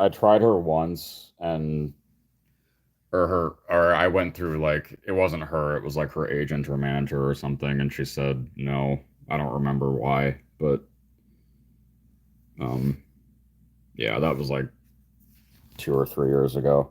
S1: I tried her once and or I went through like it wasn't her, it was like her agent or manager or something, and she said no. I don't remember why, but um yeah, that was like 2 or 3 years ago.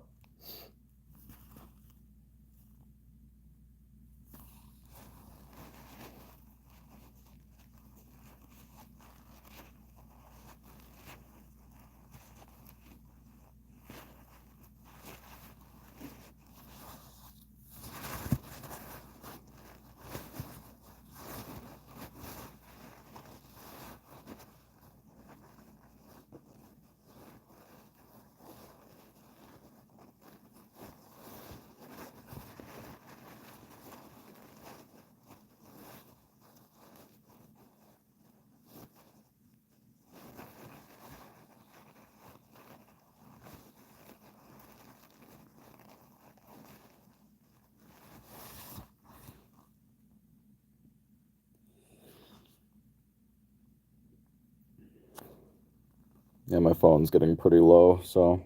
S1: Yeah, my phone's getting pretty low, so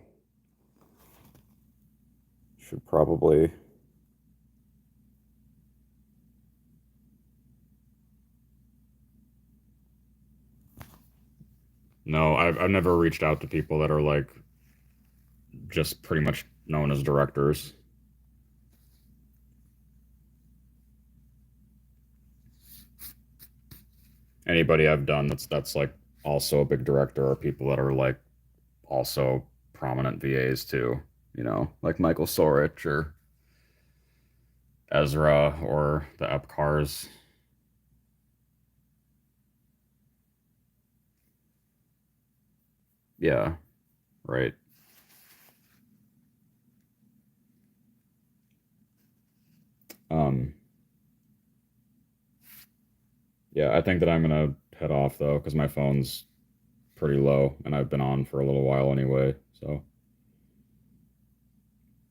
S1: should probably. No, I've never reached out to people that are like just pretty much known as directors. Anybody I've done that's like also a big director are people that are like also prominent VAs too, like Michael Sorich or Ezra or the Epcars. Yeah, right. Um, yeah, I think that I'm gonna head off though because my phone's pretty low and I've been on for a little while anyway. So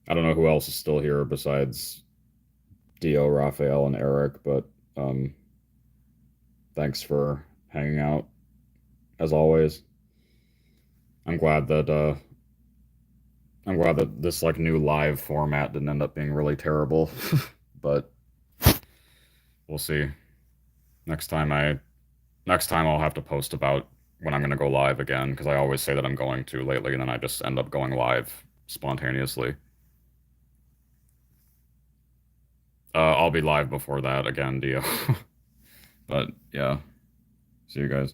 S1: I don't know who else is still here besides Dio, Raphael, and Eric, but um, thanks for hanging out as always. I'm glad that I'm glad that this like new live format didn't end up being really terrible. But we'll see. Next time I next time I'll have to post about when I'm gonna go live again, because I always say that I'm going to lately, and then I just end up going live spontaneously. I'll be live before that again, Dio. But yeah, see you guys.